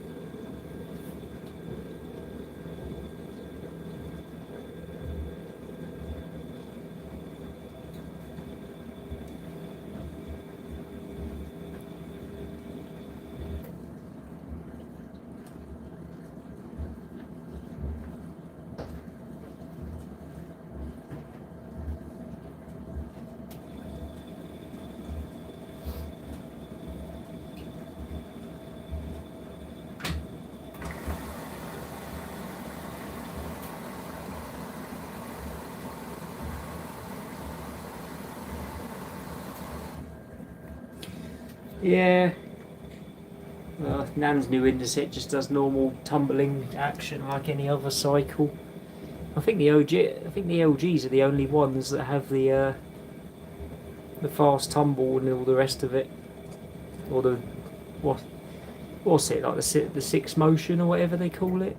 Yeah. Nan's new Indesit just does normal tumbling action like any other cycle. I think the LGs are the only ones that have the fast tumble and all the rest of it, or the what's it like the six motion or whatever they call it.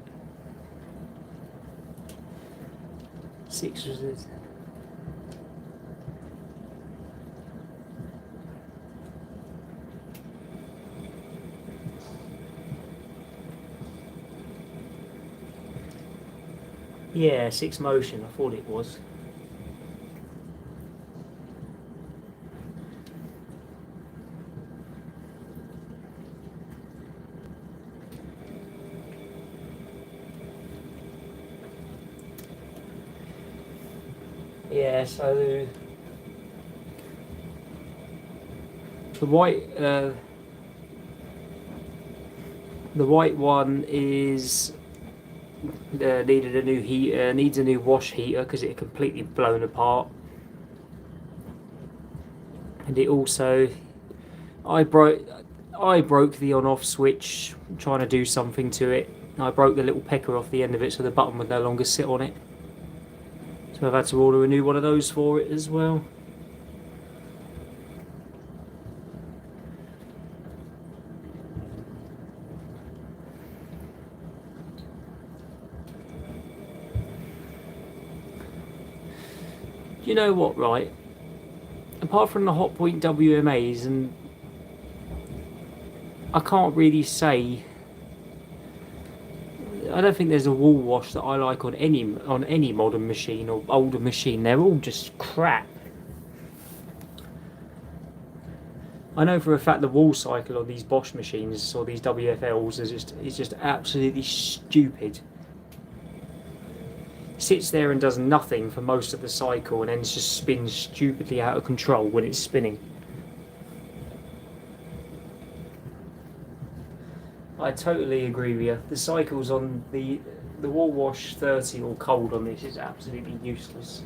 Six was it? Yeah, six motion. I thought it was. Yeah, so the white one is needed a new needs a new wash heater because it had completely blown apart, and it also I broke the on-off switch trying to do something to it. I broke the little pecker off the end of it, so the button would no longer sit on it. So I've had to order a new one of those for it as well. You know what, right? Apart from the Hotpoint WMAs, and I can't really say. I don't think there's a wall wash that I like on any modern machine or older machine. They're all just crap. I know for a fact the wall cycle on these Bosch machines or these WFLs is just absolutely stupid. Sits there and does nothing for most of the cycle, and then just spins stupidly out of control when it's spinning. I totally agree with you. The cycles on the wall wash 30 or cold on this is absolutely useless.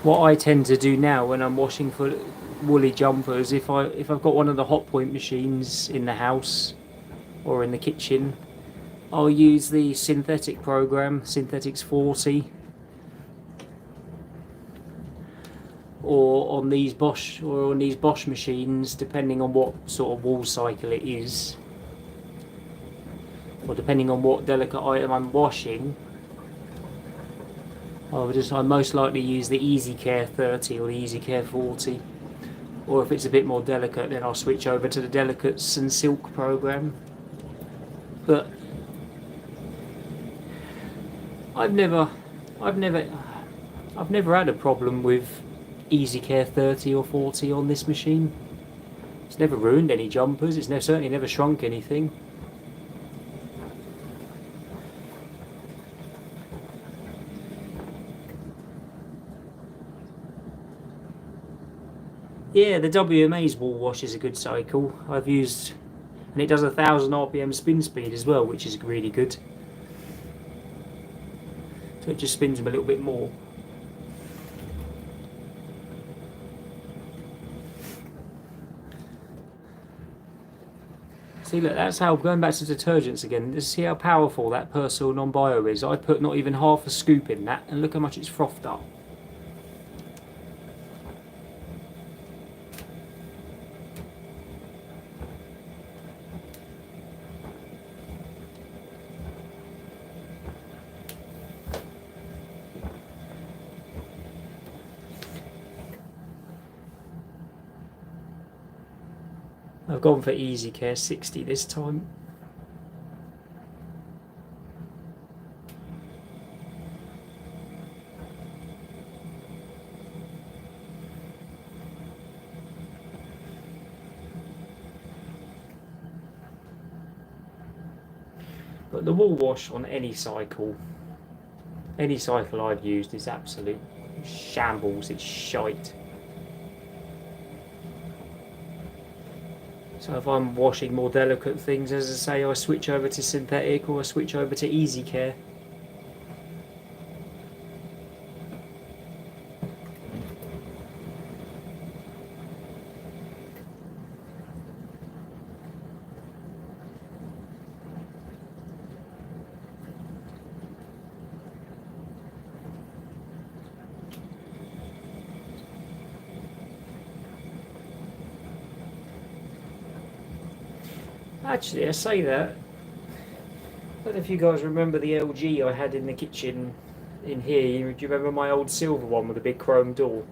What I tend to do now when I'm washing for woolly jumpers, if I've got one of the Hotpoint machines in the house or in the kitchen, I'll use the synthetic program, Synthetics 40, or on these Bosch machines, depending on what sort of wall cycle it is, or depending on what delicate item I'm washing. I most likely use the Easy Care 30 or the Easy Care 40, or if it's a bit more delicate, then I'll switch over to the Delicates and Silk program. But I've never had a problem with Easy Care 30 or 40 on this machine. It's never ruined any jumpers. It's certainly never shrunk anything. Yeah, the WMA's wall wash is a good cycle. I've used, and it does 1000 RPM spin speed as well, which is really good. So it just spins them a little bit more. See, look, that's how, going back to detergents again, just see how powerful that Persil non-bio is. I put not even half a scoop in that, and look how much it's frothed up. I've gone for Easy Care 60 this time. But the wall wash on any cycle I've used is absolute shambles, it's shite. So if I'm washing more delicate things, as I say, I switch over to synthetic or I switch over to Easy Care. Actually, I say that. I don't know if you guys remember the LG I had in the kitchen in here. Do you remember my old silver one with a big chrome door?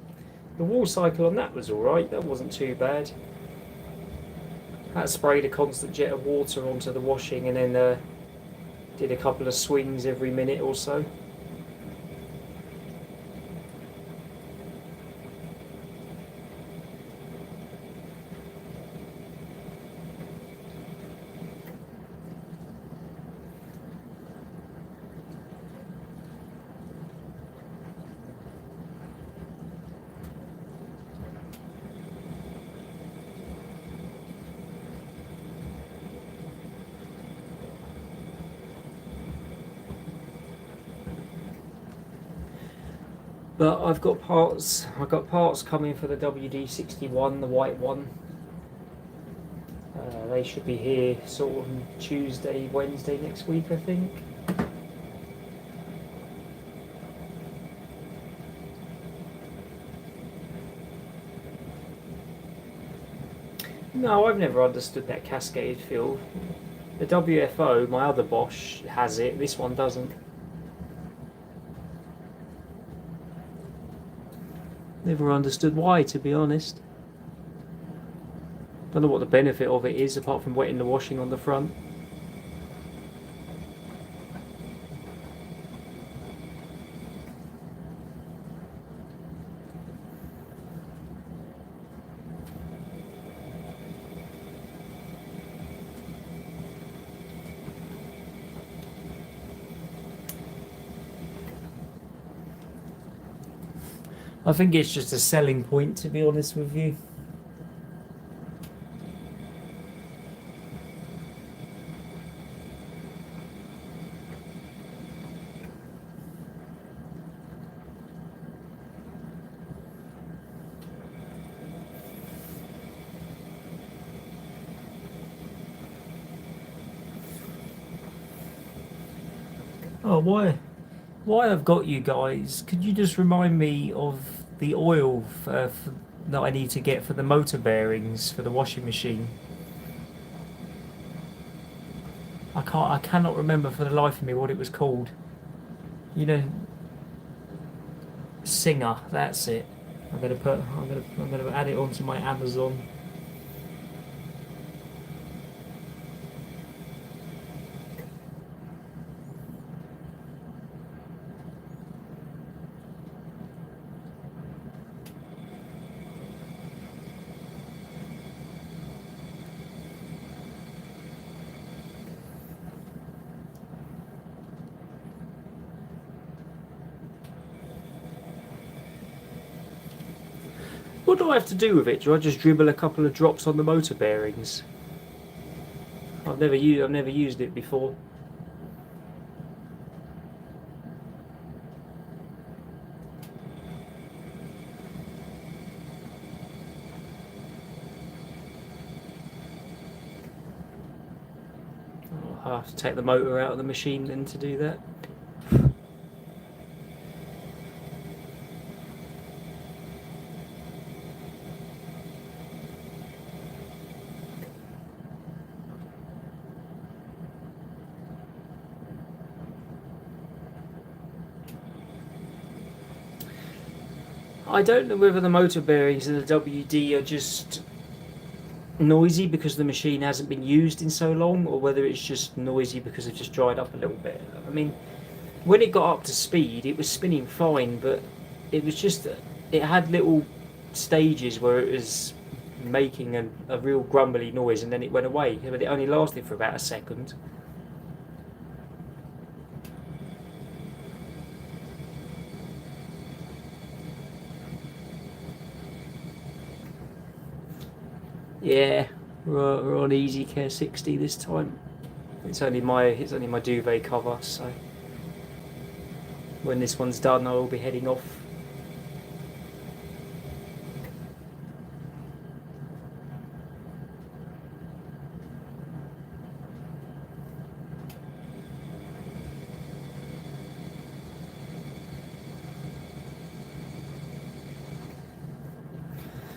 The wall cycle on that was alright, that wasn't too bad. That sprayed a constant jet of water onto the washing and then did a couple of swings every minute or so. But I've got parts coming for the WD-61, the white one. They should be here sort of Tuesday, Wednesday next week, I think. No, I've never understood that cascade fill. The WFO, my other Bosch, has it. This one doesn't. Never understood why, to be honest. Don't know what the benefit of it is, apart from wetting the washing on the front. I think it's just a selling point, to be honest with you. Oh, why I've got you guys, could you just remind me of the oil that I need to get for the motor bearings for the washing machine? I cannot remember for the life of me what it was called. You know, Singer, that's it. I'm gonna add it onto my Amazon. What do I have to do with it? Do I just dribble a couple of drops on the motor bearings? I've never used it before. I'll have to take the motor out of the machine then to do that. I don't know whether the motor bearings of the WD are just noisy because the machine hasn't been used in so long, or whether it's just noisy because it's just dried up a little bit. I mean, when it got up to speed, it was spinning fine, but it was just, it had little stages where it was making a real grumbly noise and then it went away, but it only lasted for about a second. Yeah, we're on Easy Care 60 this time. It's only my duvet cover, so when this one's done, I'll be heading off.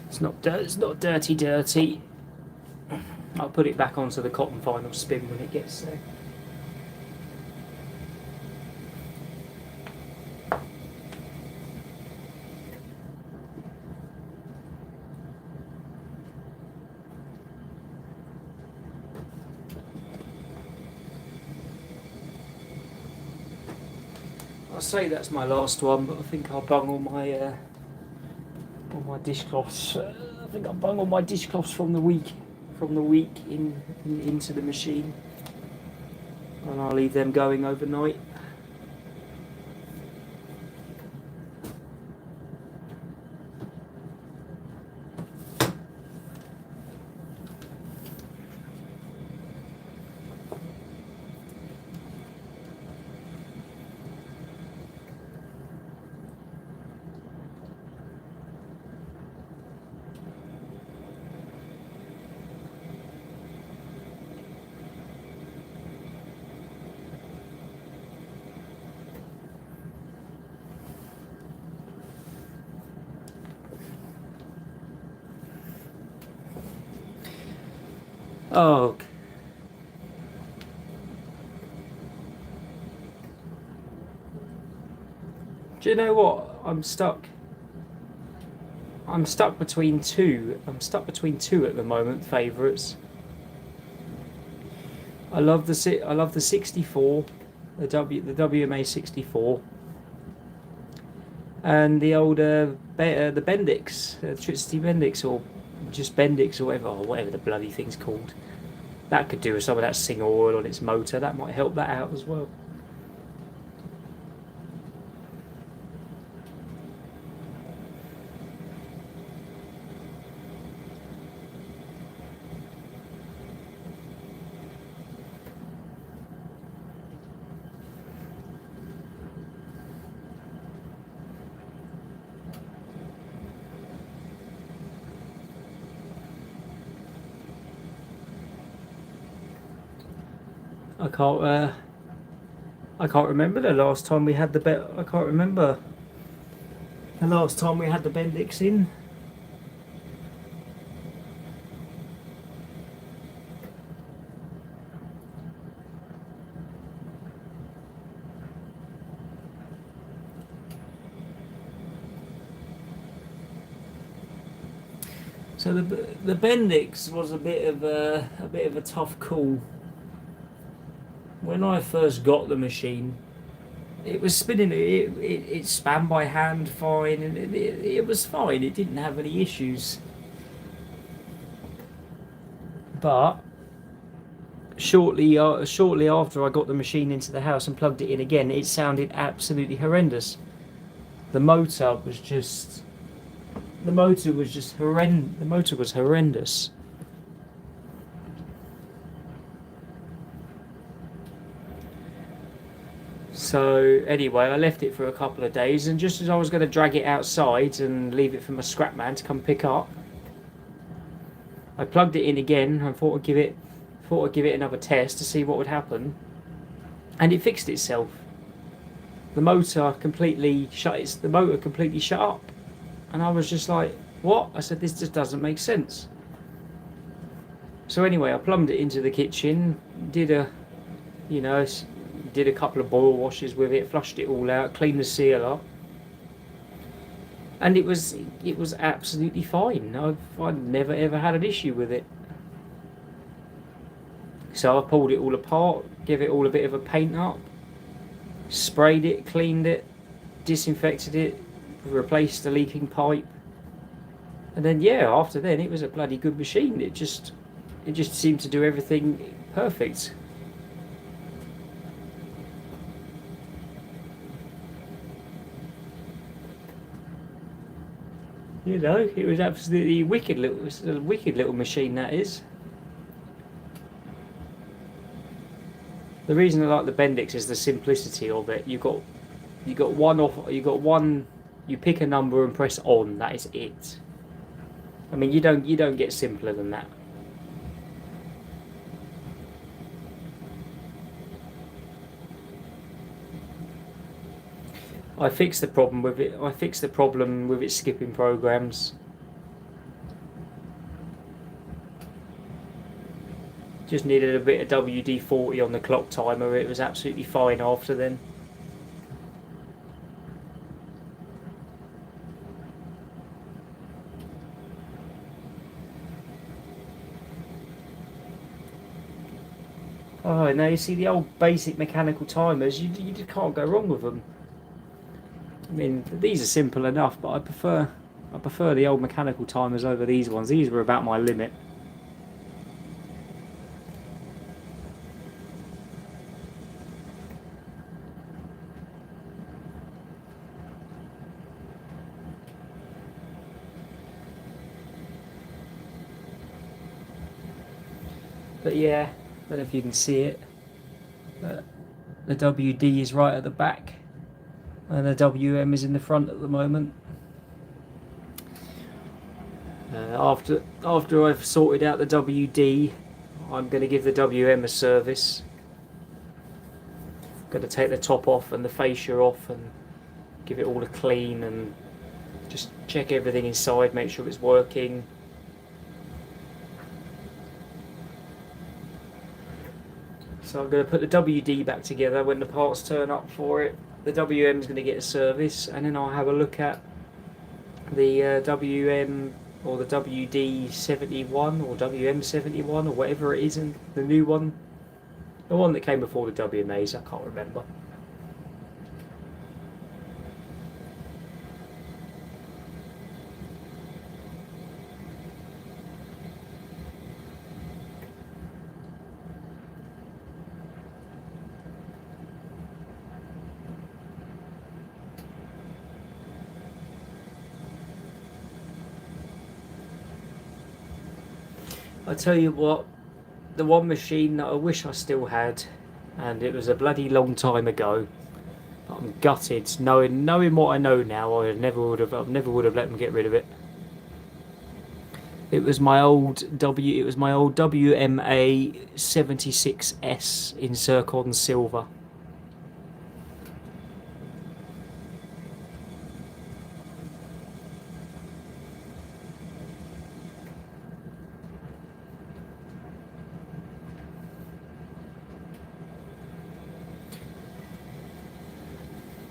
It's not dirty. I'll put it back onto the cotton vinyl spin when it gets there. I'll say that's my last one, but I think I'll bung all my dishcloths. I think I'll bung all my dishcloths from the week into the machine, and I'll leave them going overnight. Oh. Do you know what? I'm stuck between two. I'm stuck between two at the moment. Favourites. I love the 64, the WMA 64, and the older the Bendix, electricity Bendix, or just Bendix, or whatever the bloody thing's called. That could do with some of that Singer oil on its motor. That might help that out as well. I can't remember the last time we had I can't remember the last time we had the Bendix in. So the Bendix was a bit of a tough call. When I first got the machine, it was spinning. It span by hand fine, and it was fine. It didn't have any issues. But shortly after I got the machine into the house and plugged it in again, it sounded absolutely horrendous. The motor was horrendous. So anyway, I left it for a couple of days, and just as I was going to drag it outside and leave it for my scrap man to come pick up, I plugged it in again and thought I'd give it another test to see what would happen, and it fixed itself. The motor completely shut up, and I was just like, "What?" I said, "This just doesn't make sense." So anyway, I plumbed it into the kitchen, did a couple of boil washes with it, flushed it all out, cleaned the seal up, and it was absolutely fine. I've never ever had an issue with it. So I pulled it all apart, gave it all a bit of a paint up, sprayed it, cleaned it, disinfected it, replaced the leaking pipe, and then after then it was a bloody good machine. It just seemed to do everything perfect. It was absolutely wicked little machine, that is. The reason I like the Bendix is the simplicity of it. You pick a number and press on. That is it. I mean, you don't get simpler than that. I fixed the problem with it. I fixed the problem with it skipping programs. Just needed a bit of WD-40 on the clock timer. It was absolutely fine after then. Oh, now you see the old basic mechanical timers. You just can't go wrong with them. I mean, these are simple enough, but I prefer the old mechanical timers over these ones. These were about my limit. But yeah, I don't know if you can see it, but the WD is right at the back and the WM is in the front at the moment. After I've sorted out the WD, I'm going to give the WM a service. I'm going to take the top off and the fascia off and give it all a clean and just check everything inside, make sure it's working. So I'm going to put the WD back together when the parts turn up for it. The WM is going to get a service, and then I'll have a look at the WM or the WD-71 or WM-71 or whatever it is, and the new one. The one that came before the WMAs, I can't remember. I tell you what, the one machine that I wish I still had, and it was a bloody long time ago, but I'm gutted. Knowing what I know now, I never would have let them get rid of it. It was my old WMA 76S in zircon silver.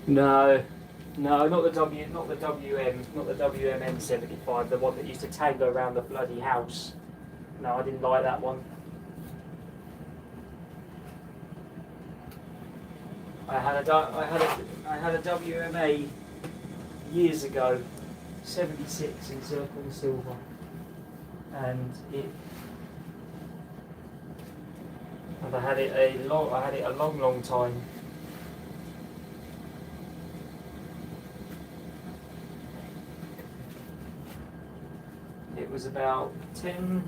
No, not the WMN 75, the one that used to tango around the bloody house. No, I didn't like that one. I had a WMA years ago, 76 in zircon silver, and I had it a long time. It was about 10.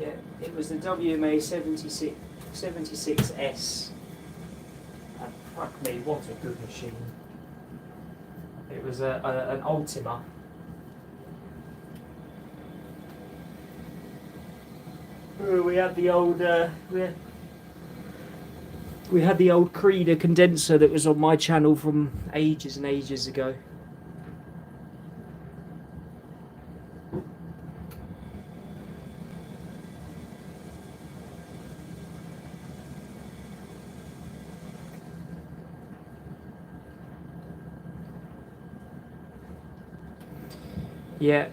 Yeah, it was the WMA 76S. And fuck me, what a good machine. It was an Ultima. We had the old we had the old Creeder condenser that was on my channel from ages and ages ago. Yeah,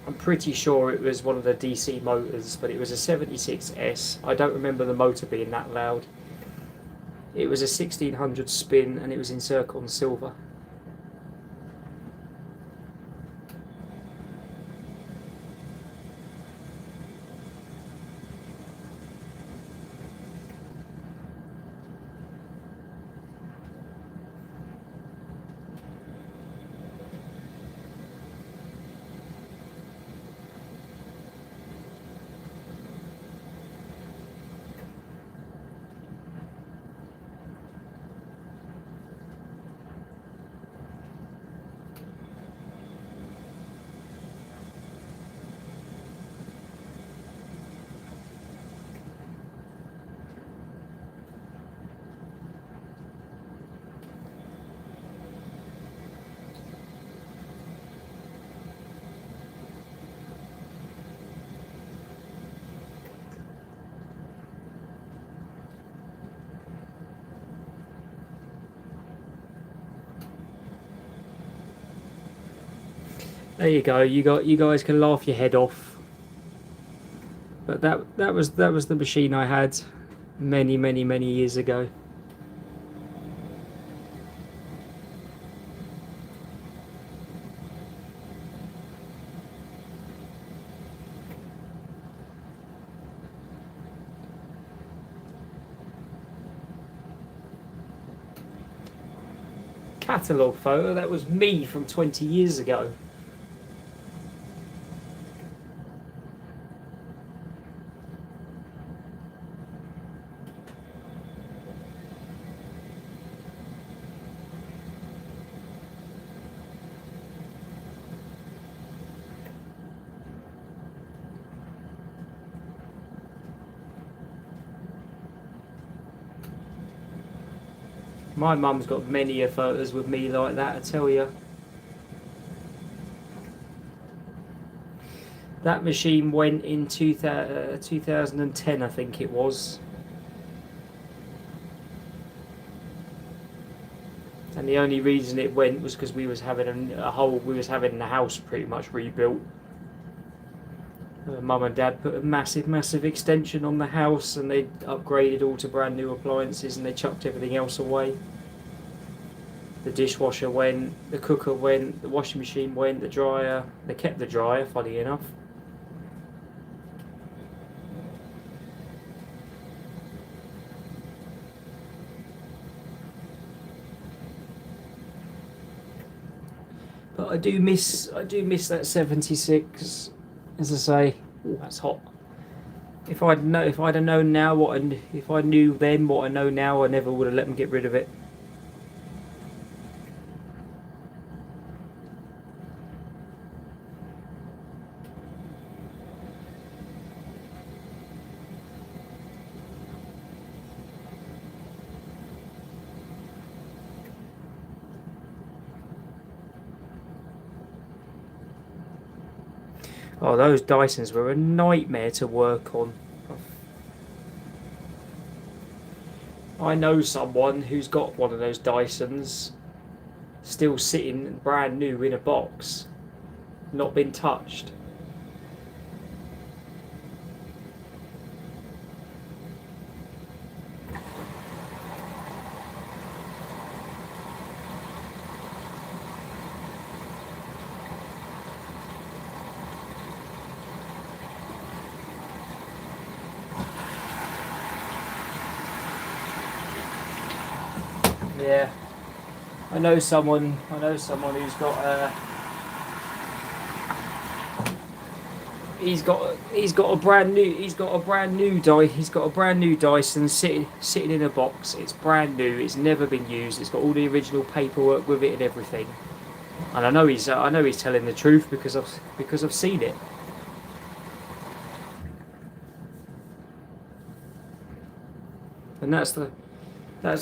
I'm pretty sure it was one of the DC motors, but it was a 76S. I don't remember the motor being that loud. It was a 1600 spin and it was in zircon silver. There you go. You guys can laugh your head off. But that was the machine I had many years ago. Catalogue photo, that was me from 20 years ago. My mum's got many photos with me like that, I tell you. That machine went in 2010, I think it was. And the only reason it went was because we was having the house pretty much rebuilt. Mum and Dad put a massive extension on the house, and they upgraded all to brand new appliances, and they chucked everything else away. The dishwasher went, the cooker went, the washing machine went, the dryer. They kept the dryer, funny enough. But I do miss that 76. As I say, ooh, that's hot. If I known now if I knew then what I know now, I never would have let them get rid of it. Oh, those Dysons were a nightmare to work on. I know someone who's got one of those Dysons still sitting brand new in a box, not been touched. Yeah, I know someone who's got he's got a brand new Dyson sitting in a box. It's brand new. It's never been used. It's got all the original paperwork with it and everything. And I know he's telling the truth because I've seen it. And that's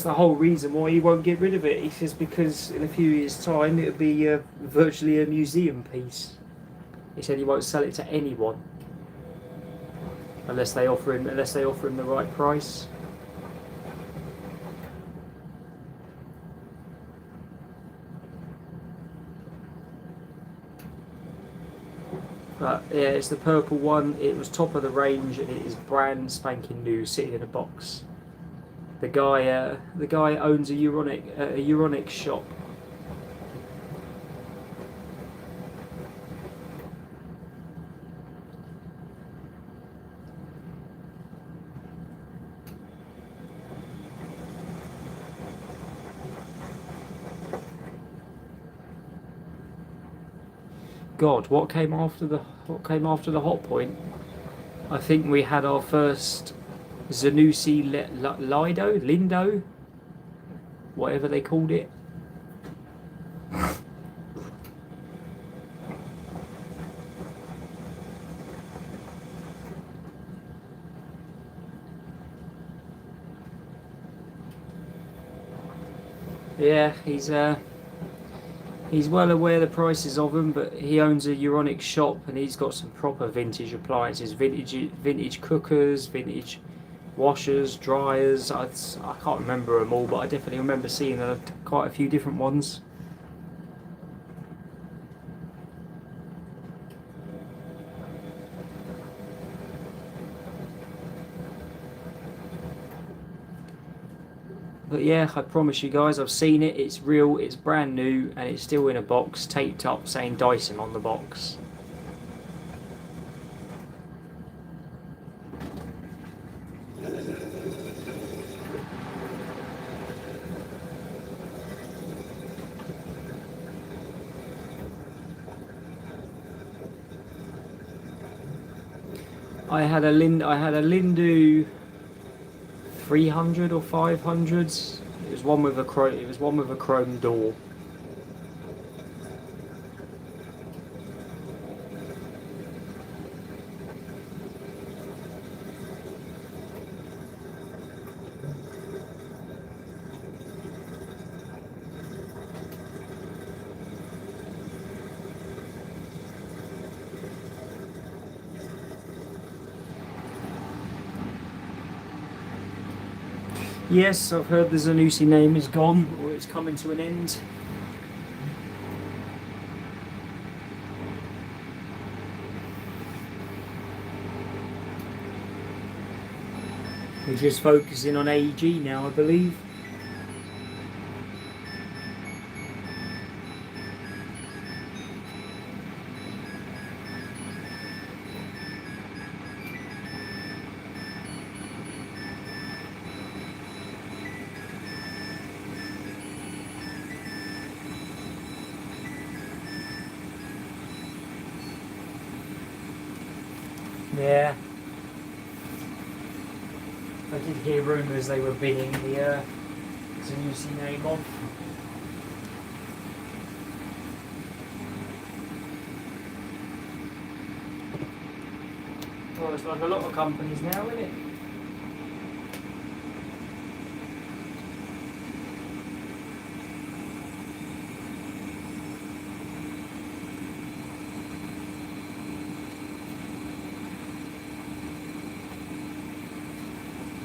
the whole reason why he won't get rid of it. He says because in a few years' time it'll be virtually a museum piece. He said he won't sell it to anyone unless they offer him the right price. But yeah, it's the purple one. It was top of the range and it is brand spanking new, sitting in a box. The guy owns a Euronic shop. God, what came after the hot point? I think we had our first Zanussi Lindo, whatever they called it. Yeah, he's well aware of the prices of them, but he owns a Euronic shop and he's got some proper vintage appliances, vintage cookers, vintage washers, dryers. I can't remember them all, but I definitely remember seeing quite a few different ones. But yeah, I promise you guys, I've seen it. It's real. It's brand new, and it's still in a box, taped up, saying Dyson on the box. I had a Lindu 300 or 500s. It was one with a chrome door. Yes, I've heard the Zanussi name is gone, or it's coming to an end. We're just focusing on AEG now, I believe. Yeah. I did hear rumours they were bidding the Zanussi name on. Well, it's like a lot of companies now, isn't it?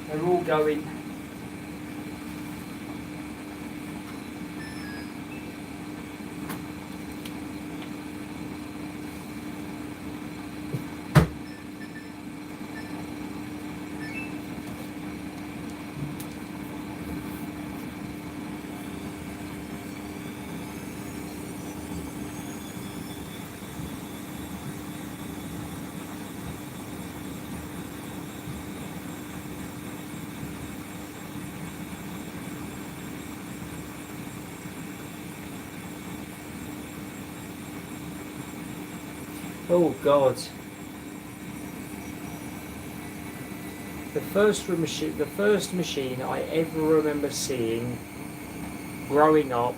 They're all going. Oh God! The first machine I ever remember seeing growing up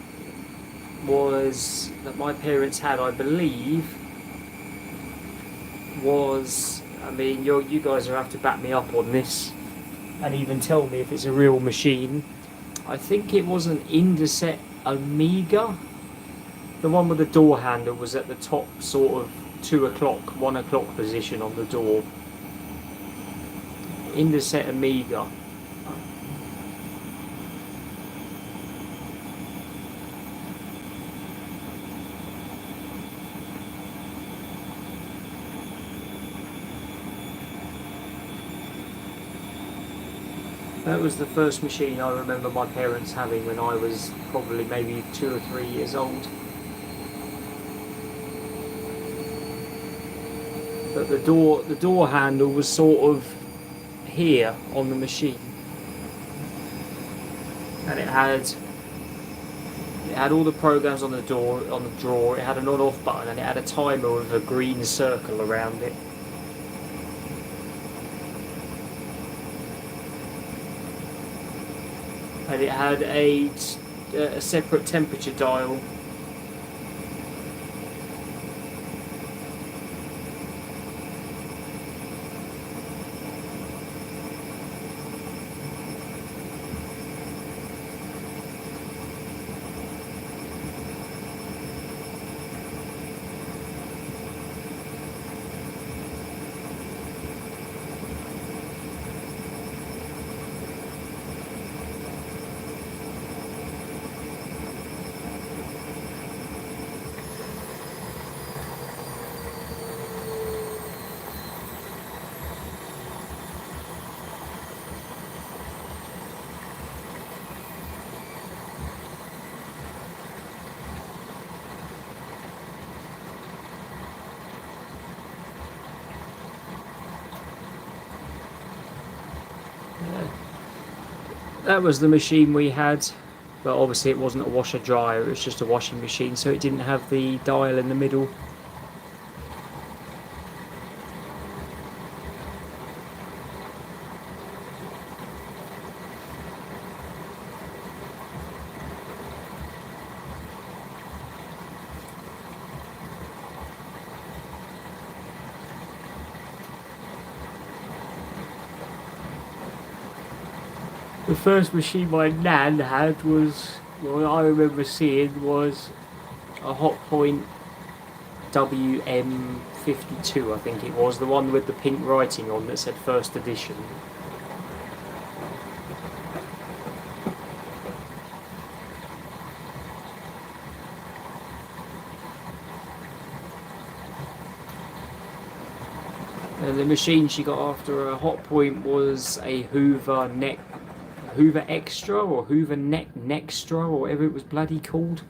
was that my parents had, I believe, was, I mean, you guys will have to back me up on this and even tell me if it's a real machine. I think it was an Indeset Amiga. The one with the door handle was at the top, sort of 2 o'clock, 1 o'clock position on the door. Indeset Amiga. That was the first machine I remember my parents having when I was probably maybe 2 or 3 years old. But the door handle was sort of here on the machine, and it had all the programs on the drawer. It had an on-off button, and it had a timer with a green circle around it. And it had a separate temperature dial. That was the machine we had, but obviously it wasn't a washer dryer, it was just a washing machine, so it didn't have the dial in the middle. The first machine my nan had was, what I remember seeing was a Hotpoint WM52, I think it was, the one with the pink writing on that said first edition. And the machine she got after a Hotpoint was a Hoover Extra or Hoover Nextra or whatever it was bloody called.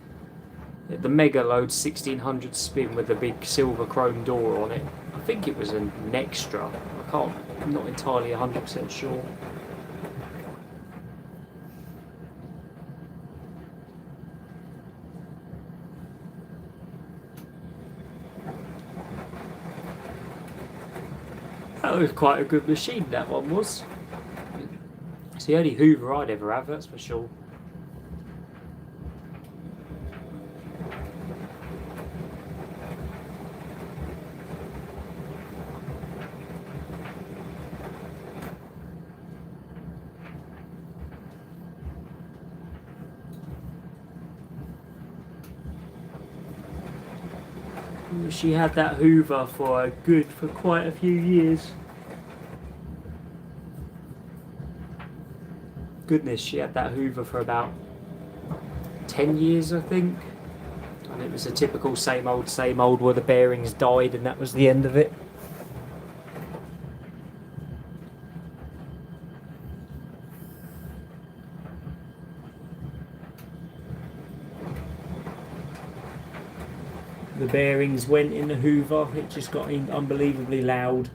The Mega Load 1600 spin with the big silver chrome door on it. I think it was a Nextra. I'm not entirely 100% sure. That was quite a good machine, that one was. It's the only Hoover I'd ever have, that's for sure. She had that Hoover for quite a few years. Goodness, she had that Hoover for about 10 years, I think. And it was a typical same old where the bearings died and that was the end of it. The bearings went in the Hoover, it just got unbelievably loud.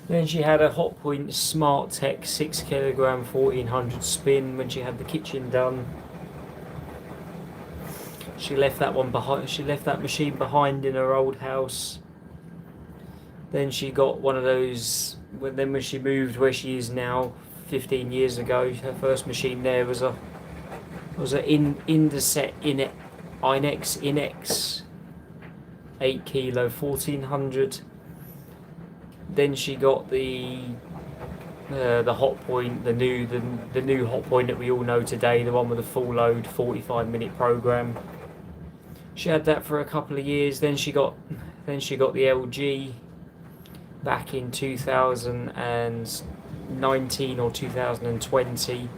Then she had a Hotpoint Smart Tech 6kg 1400 spin when she had the kitchen done. She left that one behind. She left that machine behind in her old house. Then she got one of those. Then when she moved where she is now, 15 years ago, her first machine there was a Indeset Inex 8 kilo 1400. Then she got the Hotpoint, the new Hotpoint that we all know today, the one with the full load 45-minute program. She had that for a couple of years. Then she got the LG back in 2019 or 2020.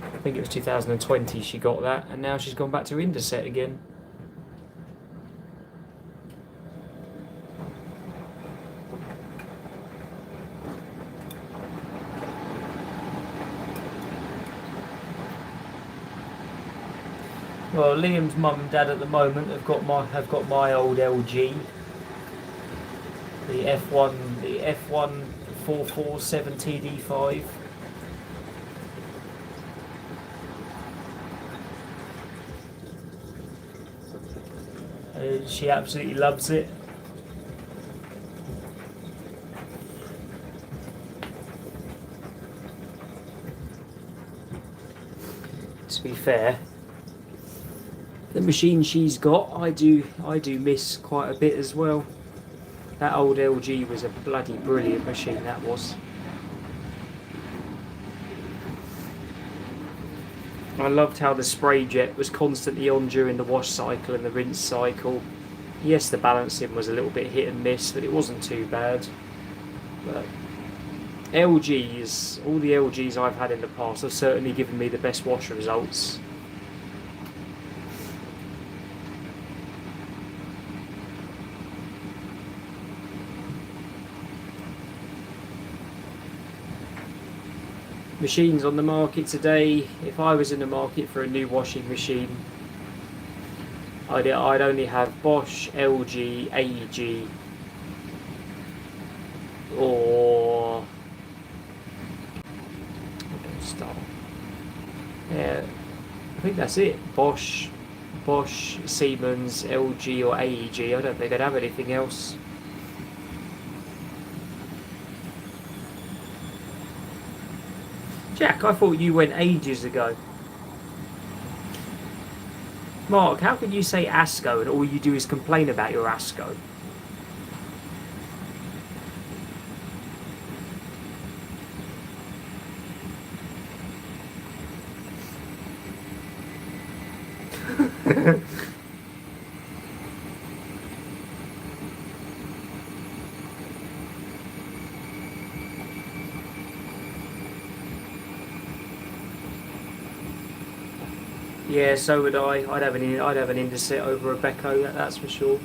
I think it was 2020 she got that, and now she's gone back to Indeset again. Well, Liam's mum and dad at the moment have got my old LG, the F1 447 TD5. She absolutely loves it. To be fair, the machine she's got, I do miss quite a bit as well. That old LG was a bloody brilliant machine, that was. I loved how the spray jet was constantly on during the wash cycle and the rinse cycle. Yes, the balancing was a little bit hit and miss, but it wasn't too bad. But LGs, all the LGs I've had in the past have certainly given me the best wash results. Machines on the market today, if I was in the market for a new washing machine, I'd only have Bosch, LG, AEG, or start. Yeah, I think that's it. Bosch, Siemens, LG, or AEG. I don't think they'd have anything else. Jack, I thought you went ages ago. Mark, how can you say ASCO and all you do is complain about your ASCO? Yeah, so would I. I'd have an Indesit over a Beko, that's for sure.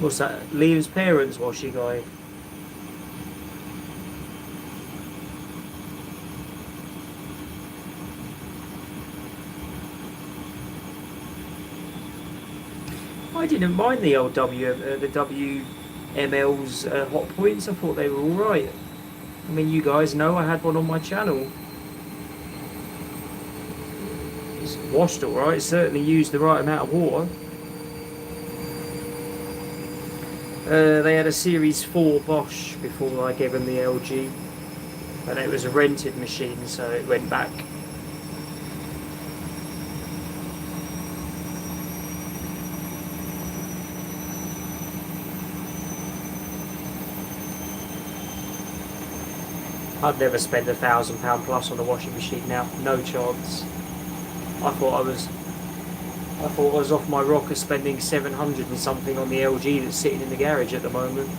What's that? Liam's parents' washing guide. I didn't mind the old the WML's hot points. I thought they were all right. I mean, you guys know I had one on my channel. It's washed all right. Certainly used the right amount of water. They had a Series 4 Bosch before I gave them the LG, and it was a rented machine, so it went back. I'd never spend £1,000 plus on a washing machine now, no chance. I thought I was off my rocker spending 700 and something on the LG that's sitting in the garage at the moment.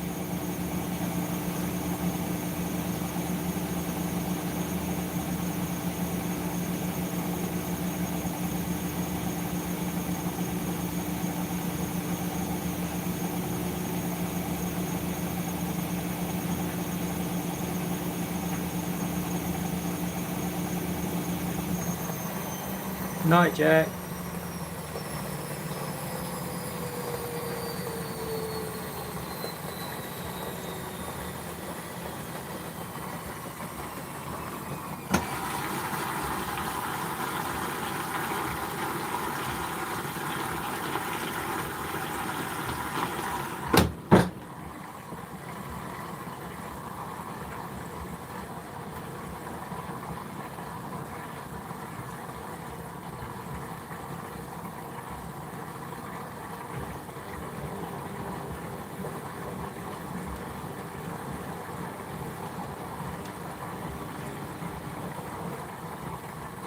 Night, Jack.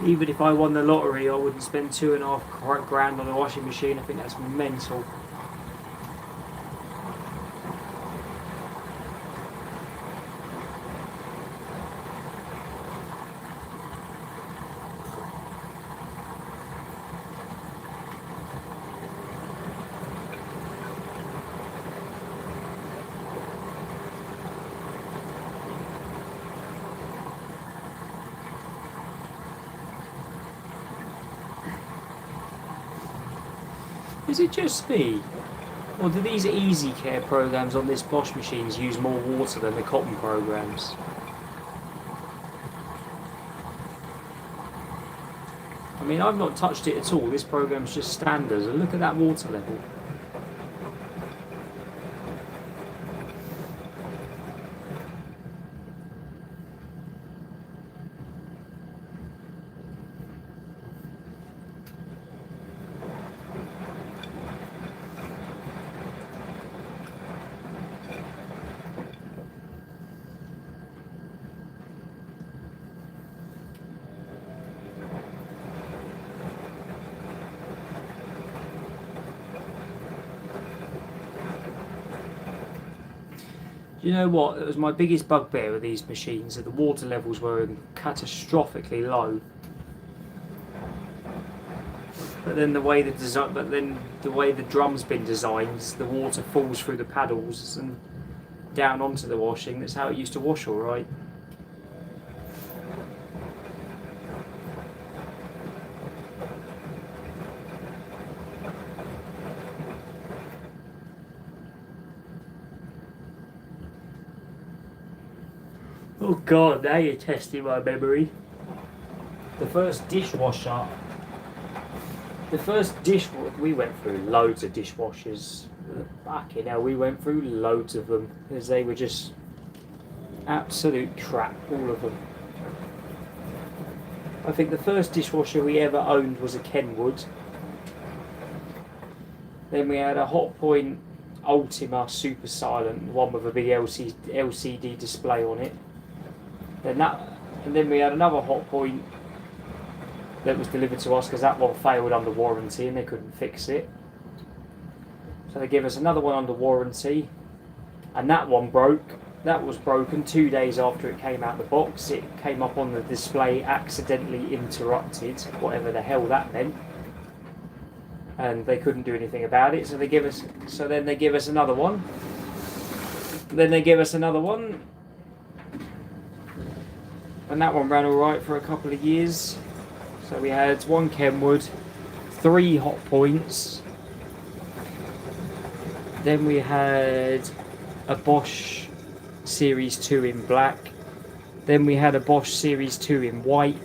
Even if I won the lottery, I wouldn't spend £2.5 on a washing machine. I think that's mental. Is it just me? Or do these easy care programs on this Bosch machines use more water than the cotton programs? I mean, I've not touched it at all. This program's just standard. And look at that water level. Do you know what? It was my biggest bugbear with these machines that the water levels were catastrophically low. But then the way the drum's been designed, the water falls through the paddles and down onto the washing. That's how it used to wash, all right. Oh God, now you're testing my memory. The first dishwasher. We went through loads of dishwashers. Fucking hell, we went through loads of them because they were just absolute crap, all of them. I think the first dishwasher we ever owned was a Kenwood. Then we had a Hotpoint Ultima Super Silent, one with a big LCD display on it. And then we had another Hotpoint that was delivered to us because that one failed under warranty and they couldn't fix it. So they gave us another one under warranty, and that one broke. That was broken 2 days after it came out the box. It came up on the display accidentally interrupted, whatever the hell that meant, and they couldn't do anything about it. Then they give us another one. Then they give us another one, and that one ran all right for a couple of years. So we had one Kenwood, 3 Hotpoints. Then we had a Bosch Series 2 in black. Then we had a Bosch Series 2 in white.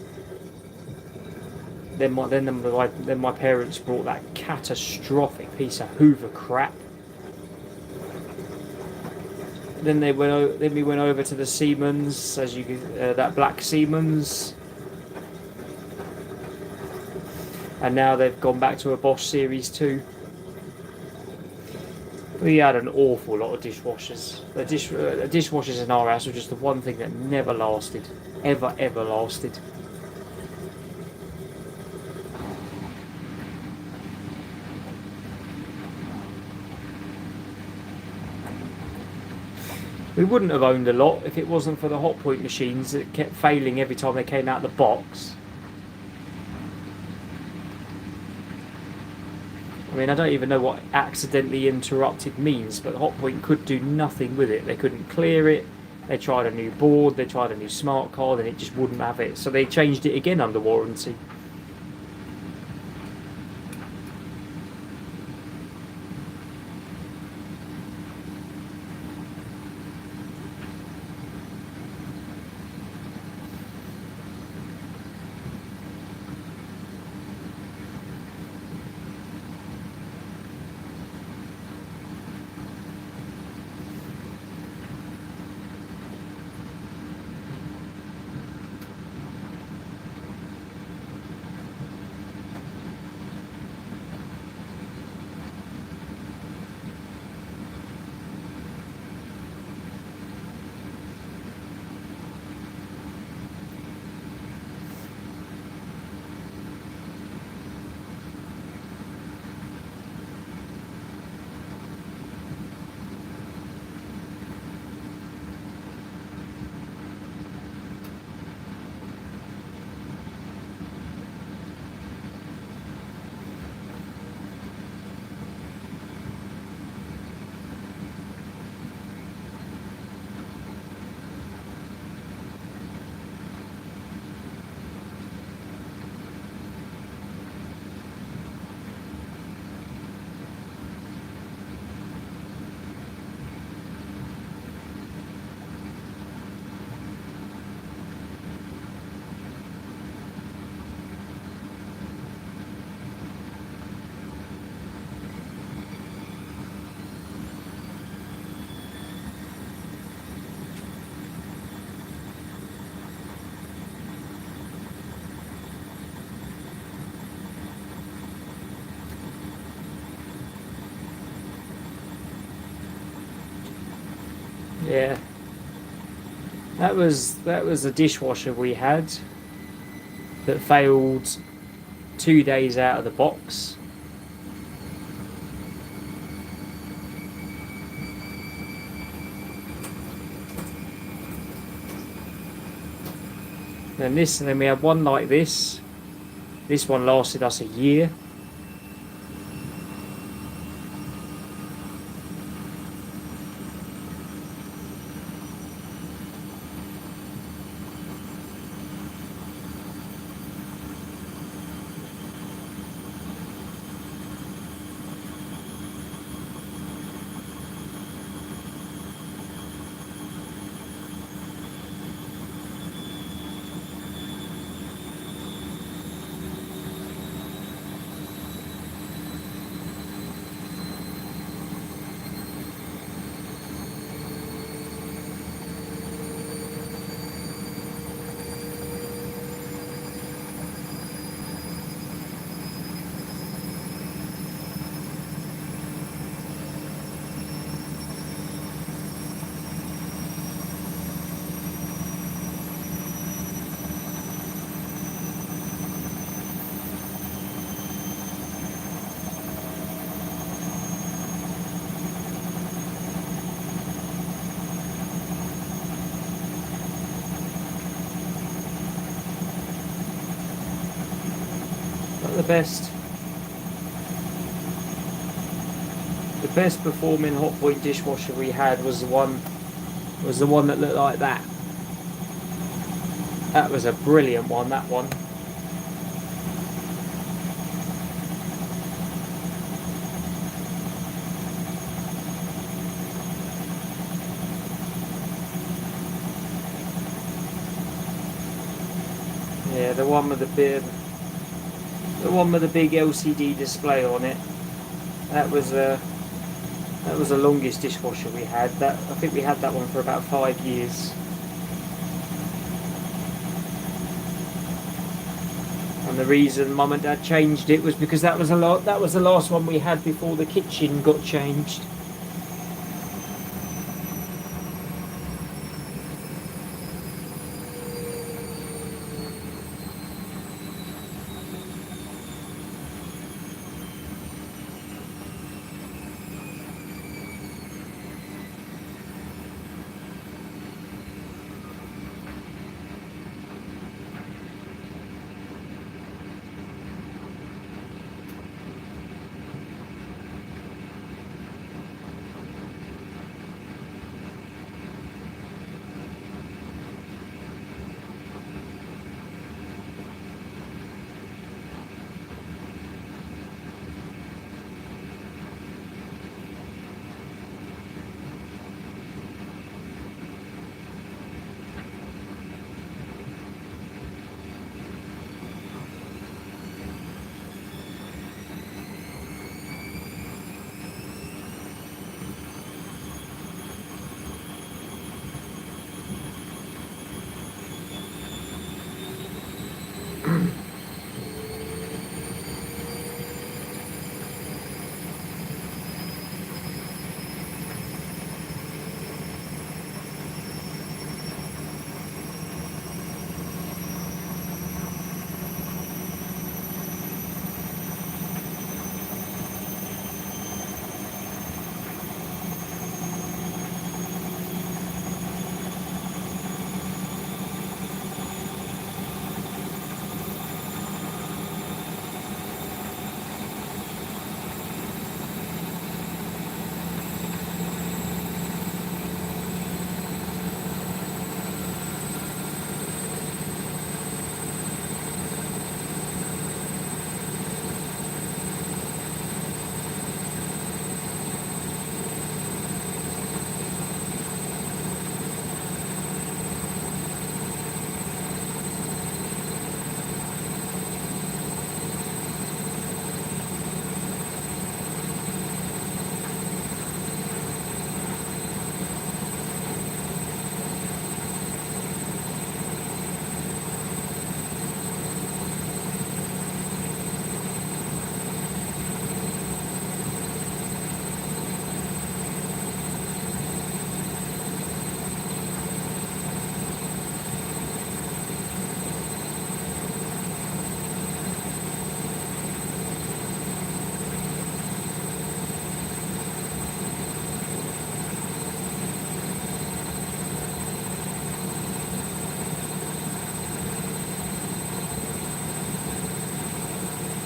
Then my parents brought that catastrophic piece of Hoover crap. Then we went over to the Siemens, that black Siemens. And now they've gone back to a Bosch Series 2. We had an awful lot of dishwashers. The dishwashers in our house were just the one thing that never lasted. Ever lasted. We wouldn't have owned a lot if it wasn't for the Hotpoint machines that kept failing every time they came out of the box. I mean, I don't even know what accidentally interrupted means, but Hotpoint could do nothing with it. They couldn't clear it. They tried a new board, they tried a new smart card, and it just wouldn't have it. So they changed it again under warranty. Yeah, that was a dishwasher we had that failed 2 days out of the box. Then this, and then we had one like this. This one lasted us a year. But the best performing hot point dishwasher we had was the one that looked like that. That was a brilliant one, that one. Yeah, the one with the big LCD display on it. That was the longest dishwasher we had. I think we had that one for about 5 years. And the reason Mum and Dad changed it was because that was the last one we had before the kitchen got changed.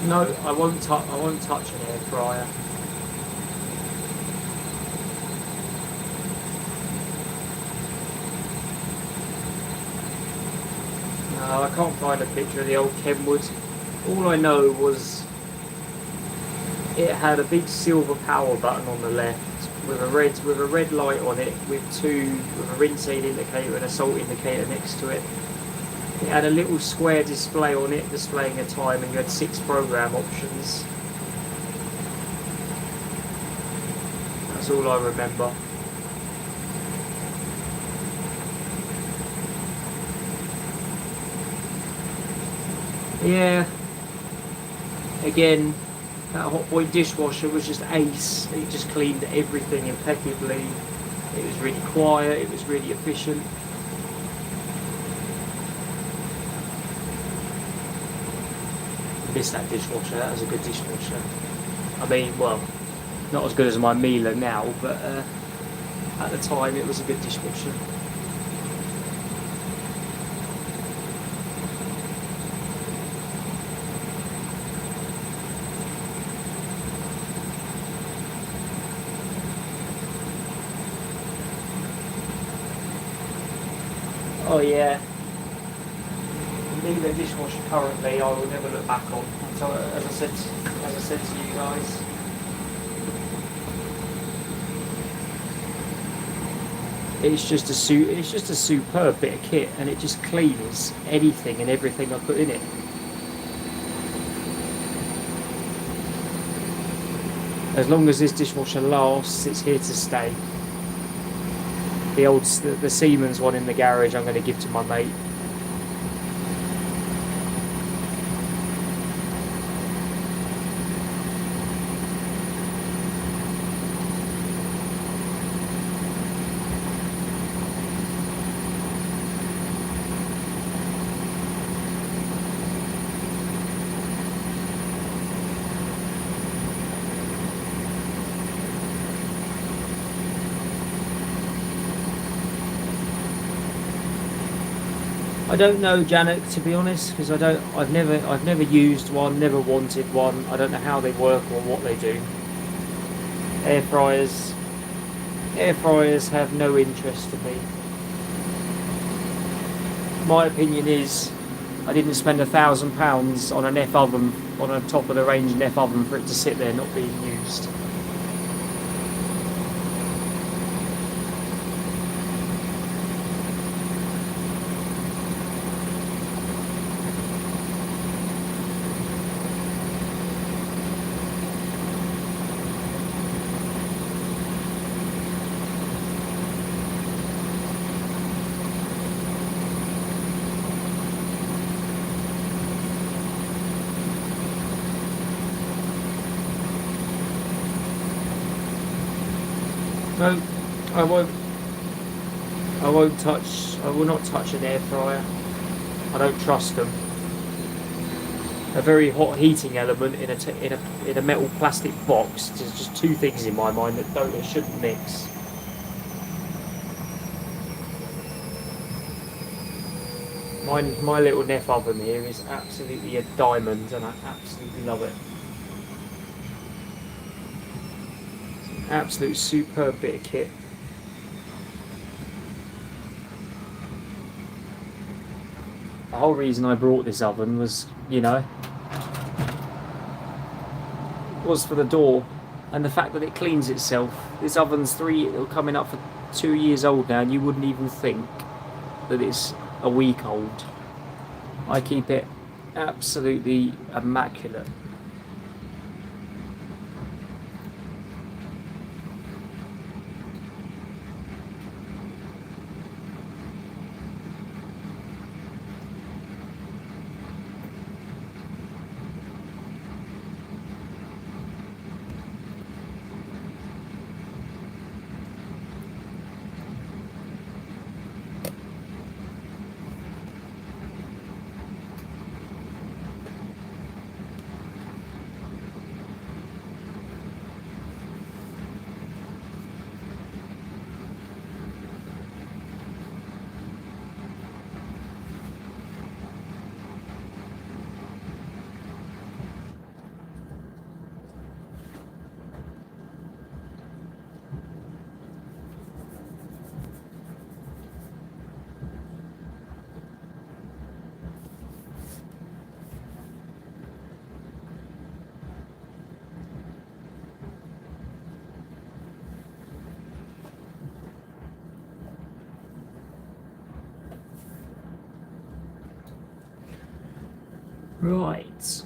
No, I won't touch an air fryer. No, I can't find a picture of the old Kenwood. All I know was it had a big silver power button on the left with a red light on it with a rinse aid indicator and a salt indicator next to it. It had a little square display on it displaying a time, and you had 6 program options. That's all I remember. Yeah. Again, that hot point dishwasher was just ace. It just cleaned everything impeccably. It was really quiet. It was really efficient. Miss that dishwasher. That was a good dishwasher. I mean, well, not as good as my Miele now, but at the time it was a good dishwasher. Oh yeah. Miele dishwasher currently I will never look back on. So as I said to you guys. It's just a superb bit of kit, and it just cleans anything and everything I put in it. As long as this dishwasher lasts, it's here to stay. The Siemens one in the garage I'm going to give to my mate. I don't know, Janet, to be honest, because I've never used one, never wanted one. I don't know how they work or what they do. Air fryers have no interest to me. My opinion is, I didn't spend £1,000 on an F oven, on a top of the range F oven, for it to sit there not being used. No, I won't touch. I will not touch an air fryer. I don't trust them. A very hot heating element in a metal plastic box. There's just 2 things in my mind that shouldn't mix. My little Neff oven here is absolutely a diamond, and I absolutely love it. Absolute superb bit of kit. The whole reason I brought this oven was, was for the door, and the fact that it cleans itself. This oven's coming up for 2 years old now, and you wouldn't even think that it's a week old. I keep it absolutely immaculate. Right,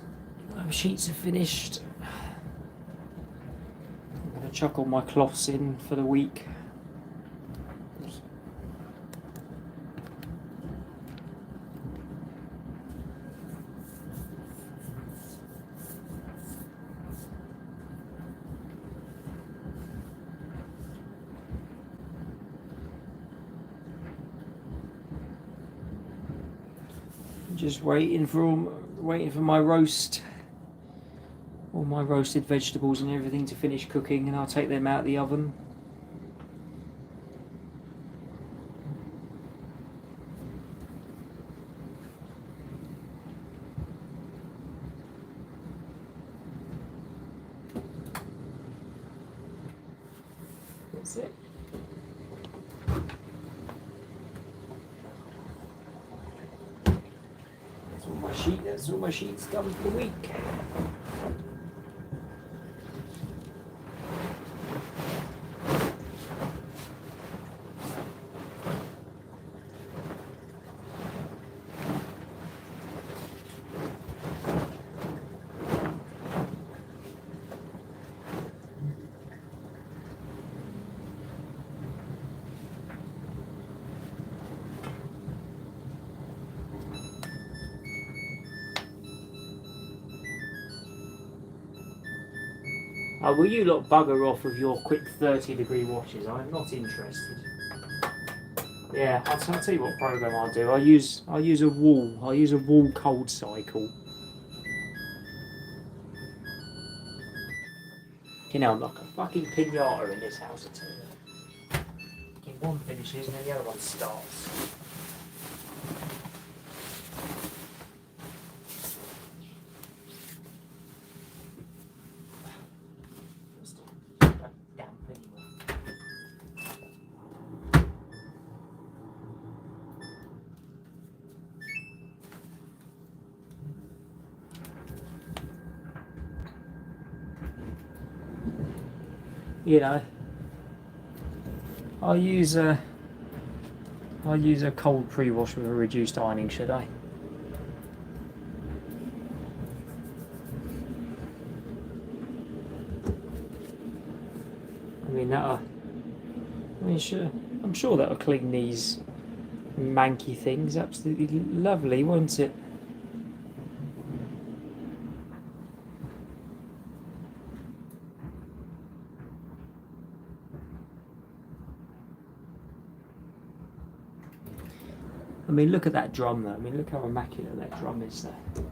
those sheets are finished. I'm going to chuck all my cloths in for the week. Just waiting for my roast, all my roasted vegetables and everything to finish cooking, and I'll take them out of the oven. That's it. That's all my sheets done for the week. Will you lot bugger off with your quick 30-degree washes? I'm not interested. Yeah, I'll tell you what program I'll do. I'll use a wall cold cycle. You know, I'm like a fucking pinata in this house, I tell you. One finishes and then the other one starts. You know, I'll use a cold pre-wash with a reduced ironing, should I? I mean I'm sure that'll clean these manky things absolutely lovely, won't it? I mean, look at that drum though. I mean, look how immaculate that drum is there.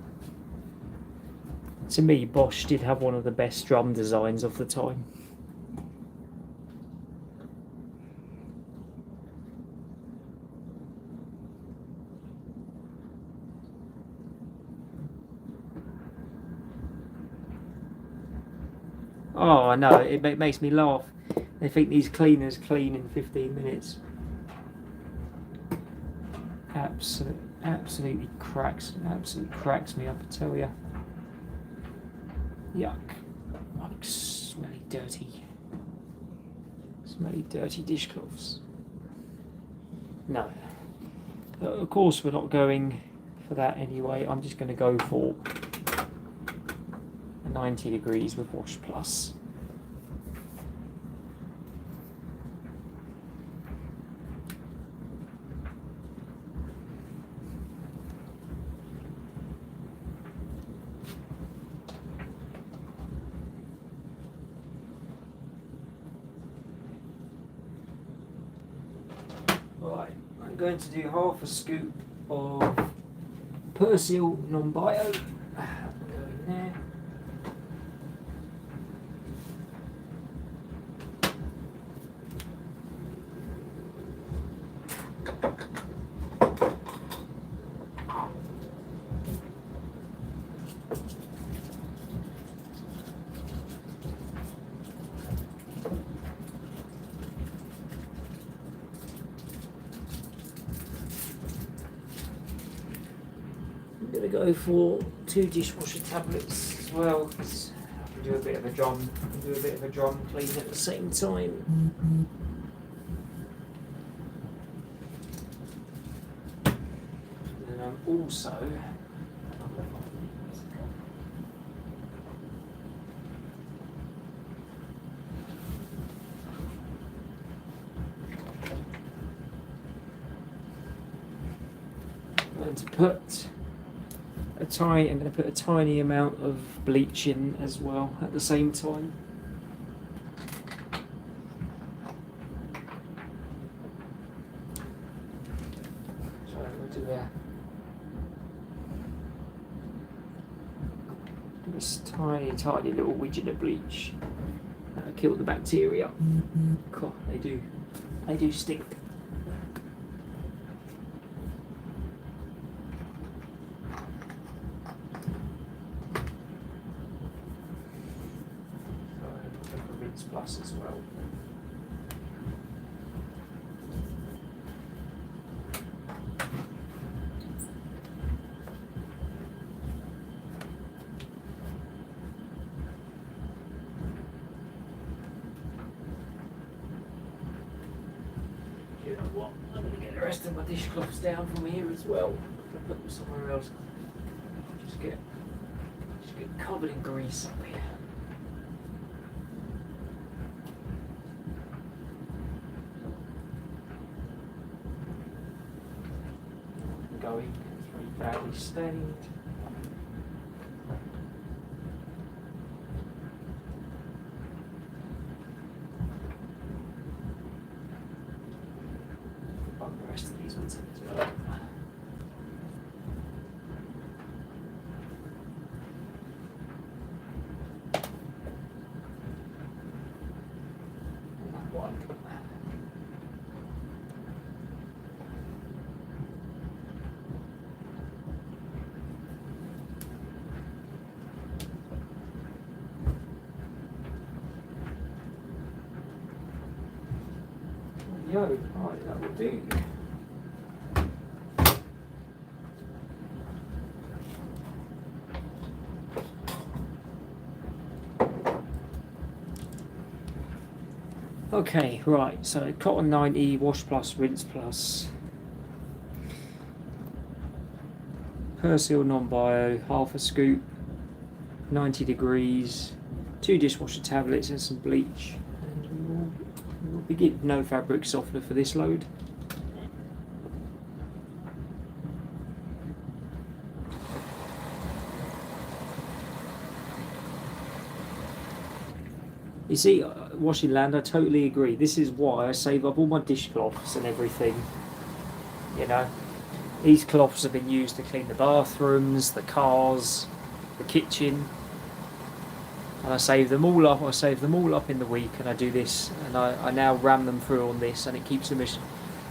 To me, Bosch did have one of the best drum designs of the time. Oh, I know, it makes me laugh. They think these cleaners clean in 15 minutes. Absolutely cracks me up, I tell you. Yuck. Oh, smelly dirty dishcloths. No. Of course we're not going for that anyway. I'm just going to go for 90 degrees with Wash Plus. Right, I'm going to do half a scoop of Persil non-bio. Go in there. I'm going to go for 2 dishwasher tablets as well, because I can do a bit of a drum clean at the same time. And I'm also going to put I'm going to put a tiny amount of bleach in as well at the same time. So we'll do this tiny little widget of bleach. That'll kill the bacteria. God, they do stink. Plus as well. You know what? I'm going to get the rest of my dishcloths down from here as well. I'll put them somewhere else. Just get covered in grease up here. Going, it's very badly stained. Bump the rest of these ones in as well. And that one. Yo, right, that will do. Okay, right, so cotton 90, wash plus, rinse plus. Persil non-bio, half a scoop, 90 degrees, 2 dishwasher tablets and some bleach. And we'll begin. No fabric softener for this load. You see, washing land, I totally agree. This is why I save up all my dishcloths and everything. You know, these cloths have been used to clean the bathrooms, the cars, the kitchen. And I save them all up. I save them all up in the week, and I do this, and I now ram them through on this, and it keeps the machine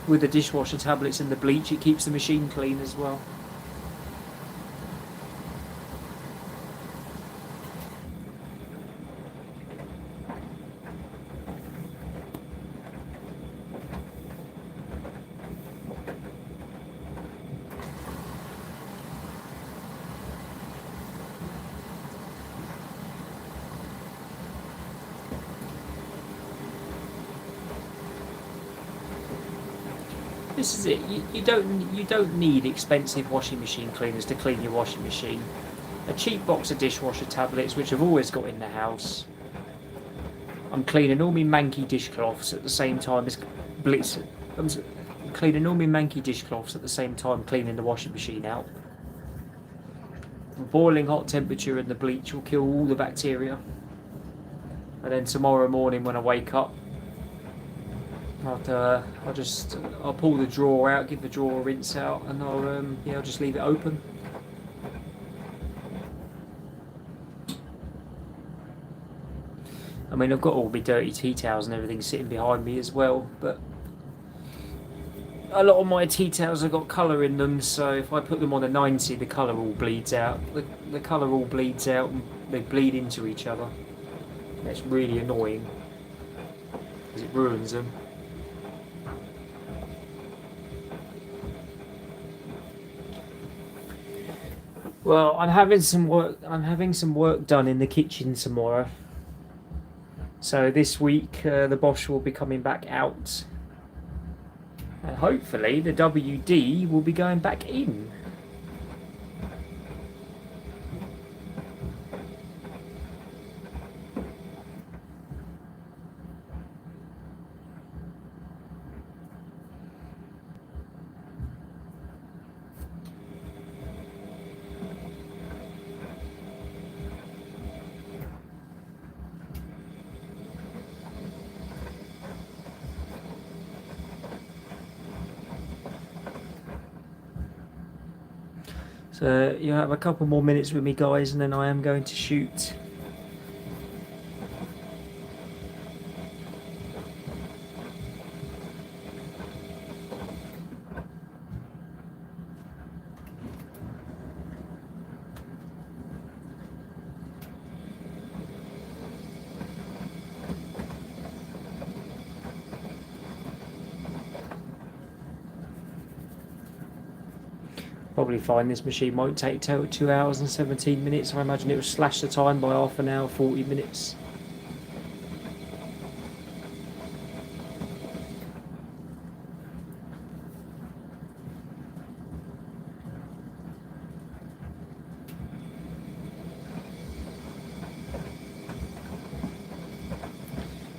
with the dishwasher tablets and the bleach. It keeps the machine clean as well. This is it. You don't need expensive washing machine cleaners to clean your washing machine. A cheap box of dishwasher tablets, which I've always got in the house. I'm cleaning all my manky dishcloths at the same time as I'm cleaning all my manky dishcloths at the same time cleaning the washing machine out. Boiling hot temperature and the bleach will kill all the bacteria. And then tomorrow morning when I wake up, I'll pull the drawer out, give the drawer a rinse out, and I'll just leave it open. I mean, I've got all my dirty tea towels and everything sitting behind me as well, but a lot of my tea towels have got colour in them, so if I put them on a 90, the colour all bleeds out. The colour all bleeds out and they bleed into each other. That's really annoying because it ruins them. Well, I'm having some work done in the kitchen tomorrow. So this week the Bosch will be coming back out, and hopefully the WD will be going back in. So you have a couple more minutes with me, guys, and then I am going to shoot. Probably find this machine won't take 2 hours and 17 minutes. I imagine it will slash the time by half an hour, 40 minutes.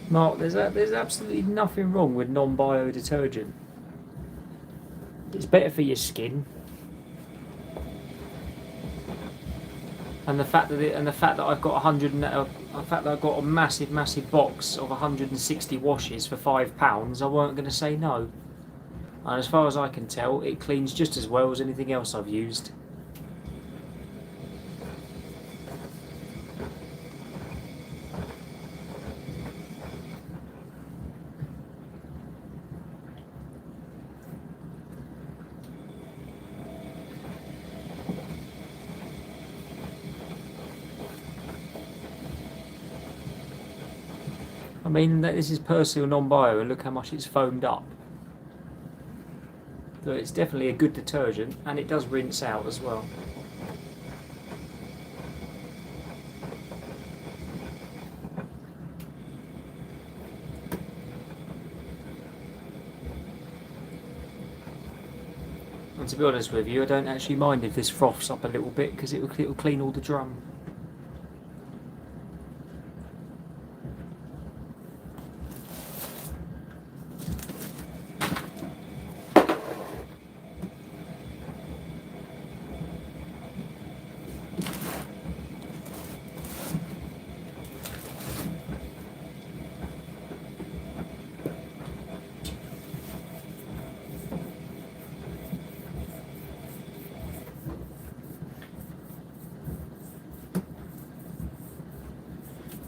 Mark, there's absolutely nothing wrong with non-bio detergent. It's better for your skin. And the fact that I've got a massive box of 160 washes for £5, I weren't going to say no. And as far as I can tell, it cleans just as well as anything else I've used. I mean, this is Persil non-bio, and look how much it's foamed up. So it's definitely a good detergent, and it does rinse out as well. And to be honest with you, I don't actually mind if this froths up a little bit, because it'll clean all the drum.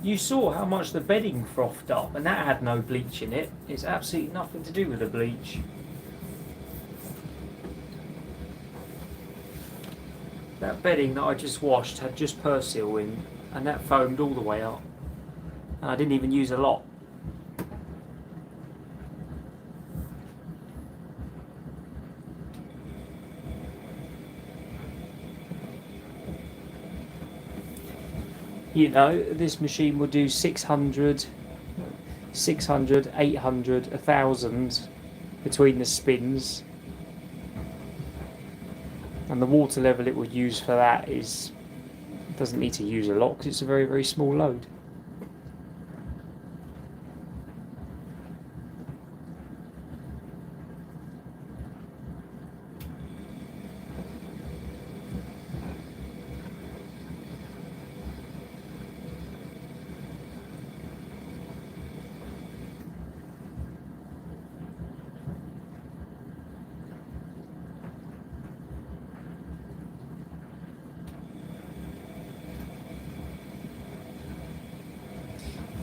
You saw how much the bedding frothed up, and that had no bleach in it. It's absolutely nothing to do with the bleach. That bedding that I just washed had just Persil in, and that foamed all the way up. And I didn't even use a lot. You know, this machine will do 600, 800, 1,000 between the spins. And the water level it would use for that doesn't need to use a lot because it's a very, very small load.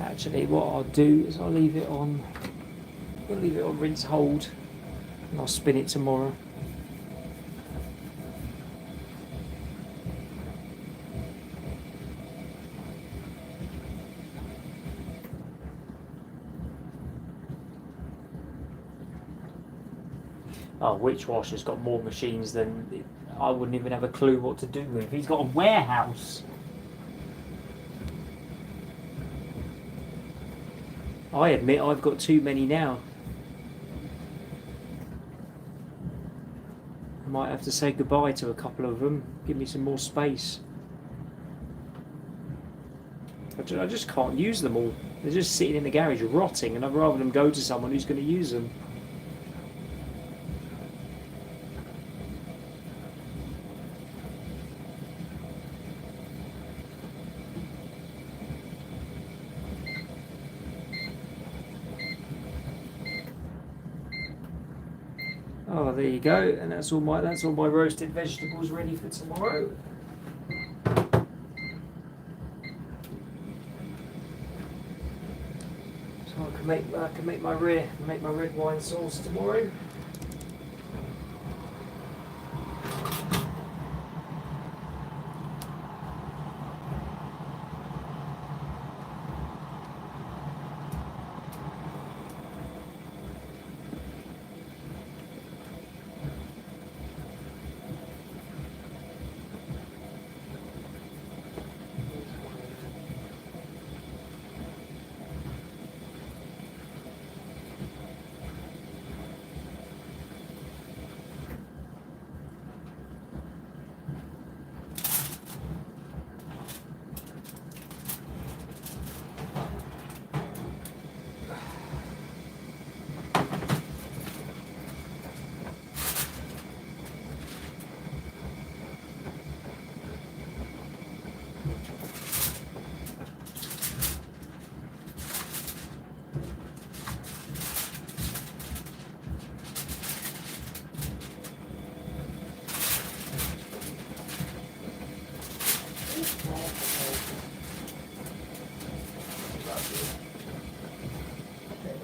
Actually, what I'll do is I'll leave it on rinse hold, and I'll spin it tomorrow. Oh, Witchwasher's got more machines than I wouldn't even have a clue what to do with. He's got a warehouse. I admit I've got too many now. I might have to say goodbye to a couple of them. Give me some more space. I just can't use them all. They're just sitting in the garage rotting, and I'd rather them go to someone who's going to use them. Oh, there you go, and that's all my roasted vegetables ready for tomorrow. So I can make my red wine sauce tomorrow.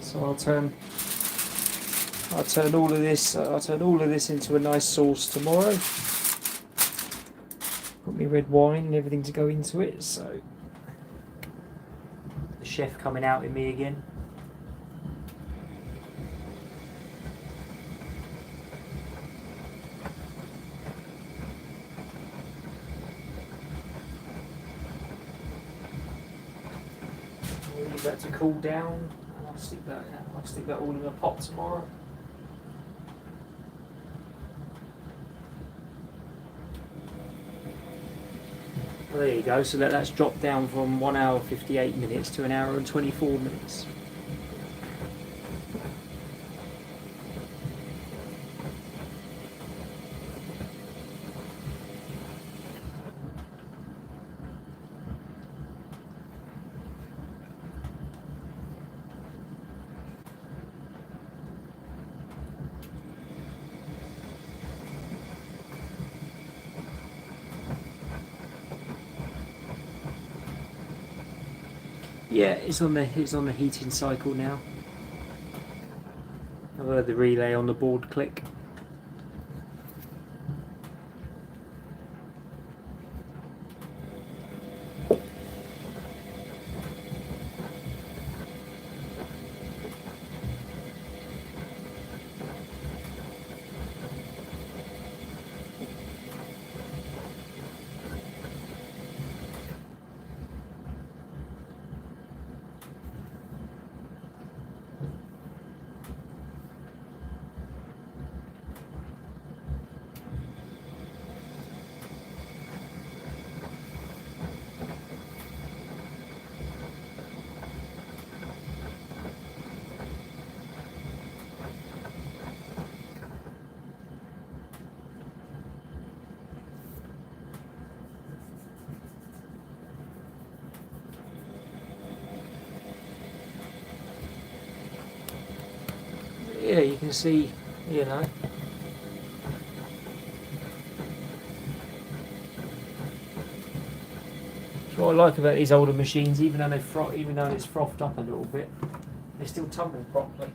So I'll turn all of this into a nice sauce tomorrow. Got me red wine and everything to go into it. So the chef coming out in me again. I'll leave that to cool down. I'll stick that all in a pot tomorrow. Well, there you go. So that's dropped down from 1 hour 58 minutes to 1 hour and 24 minutes. Yeah, it's on the heating cycle now. I've heard the relay on the board click. Yeah, you can see, you know. That's what I like about these older machines, even though it's frothed up a little bit, they're still tumbling properly.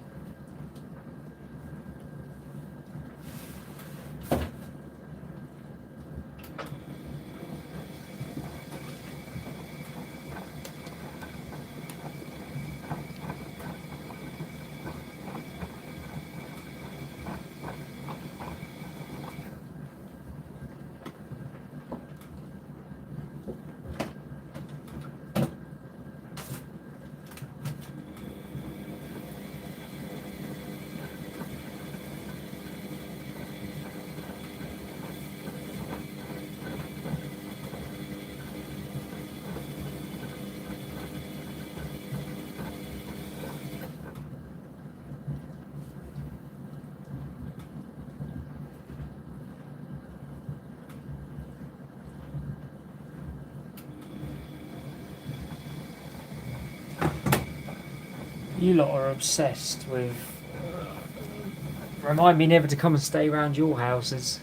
You lot are obsessed with Remind me never to come and stay around your houses.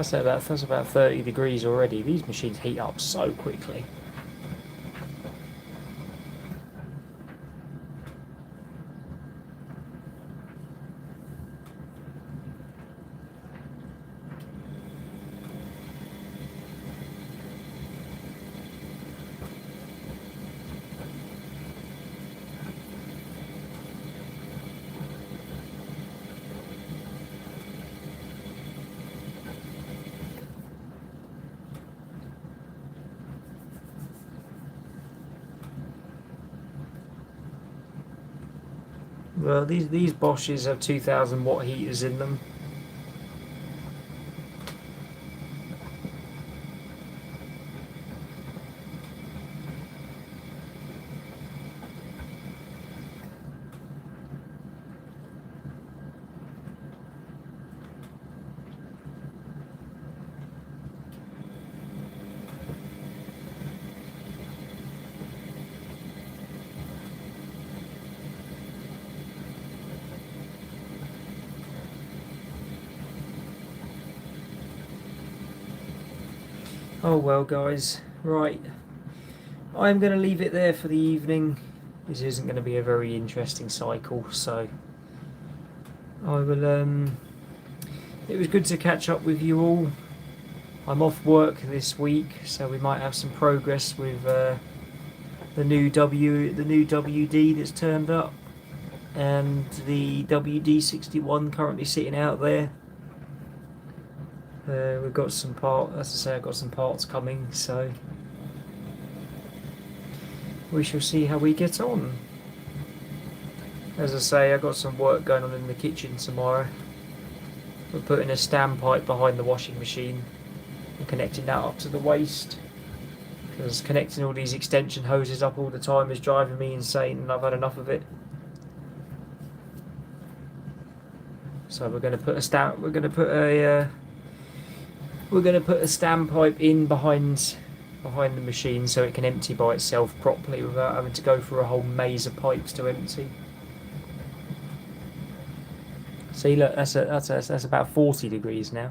So that's about 30 degrees already. These machines heat up so quickly. Well, these Bosches have 2000 watt heaters in them. Oh well, guys, right, I'm going to leave it there for the evening. This isn't going to be a very interesting cycle, so I will, it was good to catch up with you all. I'm off work this week, so we might have some progress with the new WD that's turned up, and the WD-61 currently sitting out there. We've got some parts, as I say, I've got some parts coming, so we shall see how we get on. As I say, I've got some work going on in the kitchen tomorrow. We're putting a standpipe behind the washing machine and connecting that up to the waste, because connecting all these extension hoses up all the time is driving me insane, and I've had enough of it. So we're going to put a standpipe in behind the machine so it can empty by itself properly without having to go through a whole maze of pipes to empty. See, look, that's about 40 degrees now.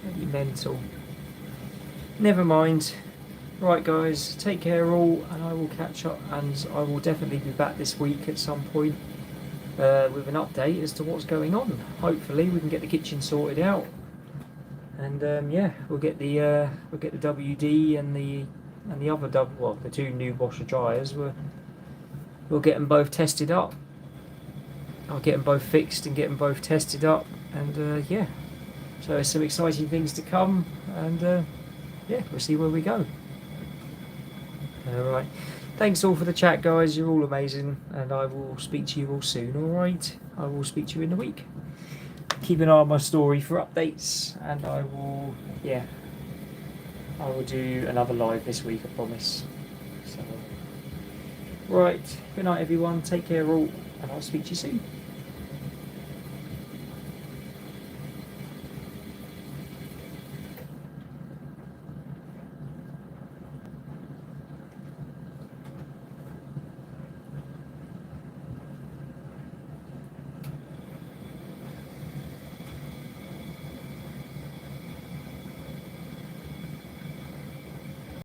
Bloody mental. Never mind. Right, guys, take care all, and I will catch up, and I will definitely be back this week at some point with an update as to what's going on. Hopefully we can get the kitchen sorted out, and yeah, we'll get the WD and the other the two new washer dryers. We'll get them both tested up. I'll get them both fixed and get them both tested up, and yeah, so there's some exciting things to come, and yeah, we'll see where we go. Alright, thanks all for the chat, guys, you're all amazing, and I will speak to you all soon. Alright, I will speak to you in the week. Keep an eye on my story for updates, and I will do another live this week, I promise. So, right, good night everyone, take care all, and I'll speak to you soon.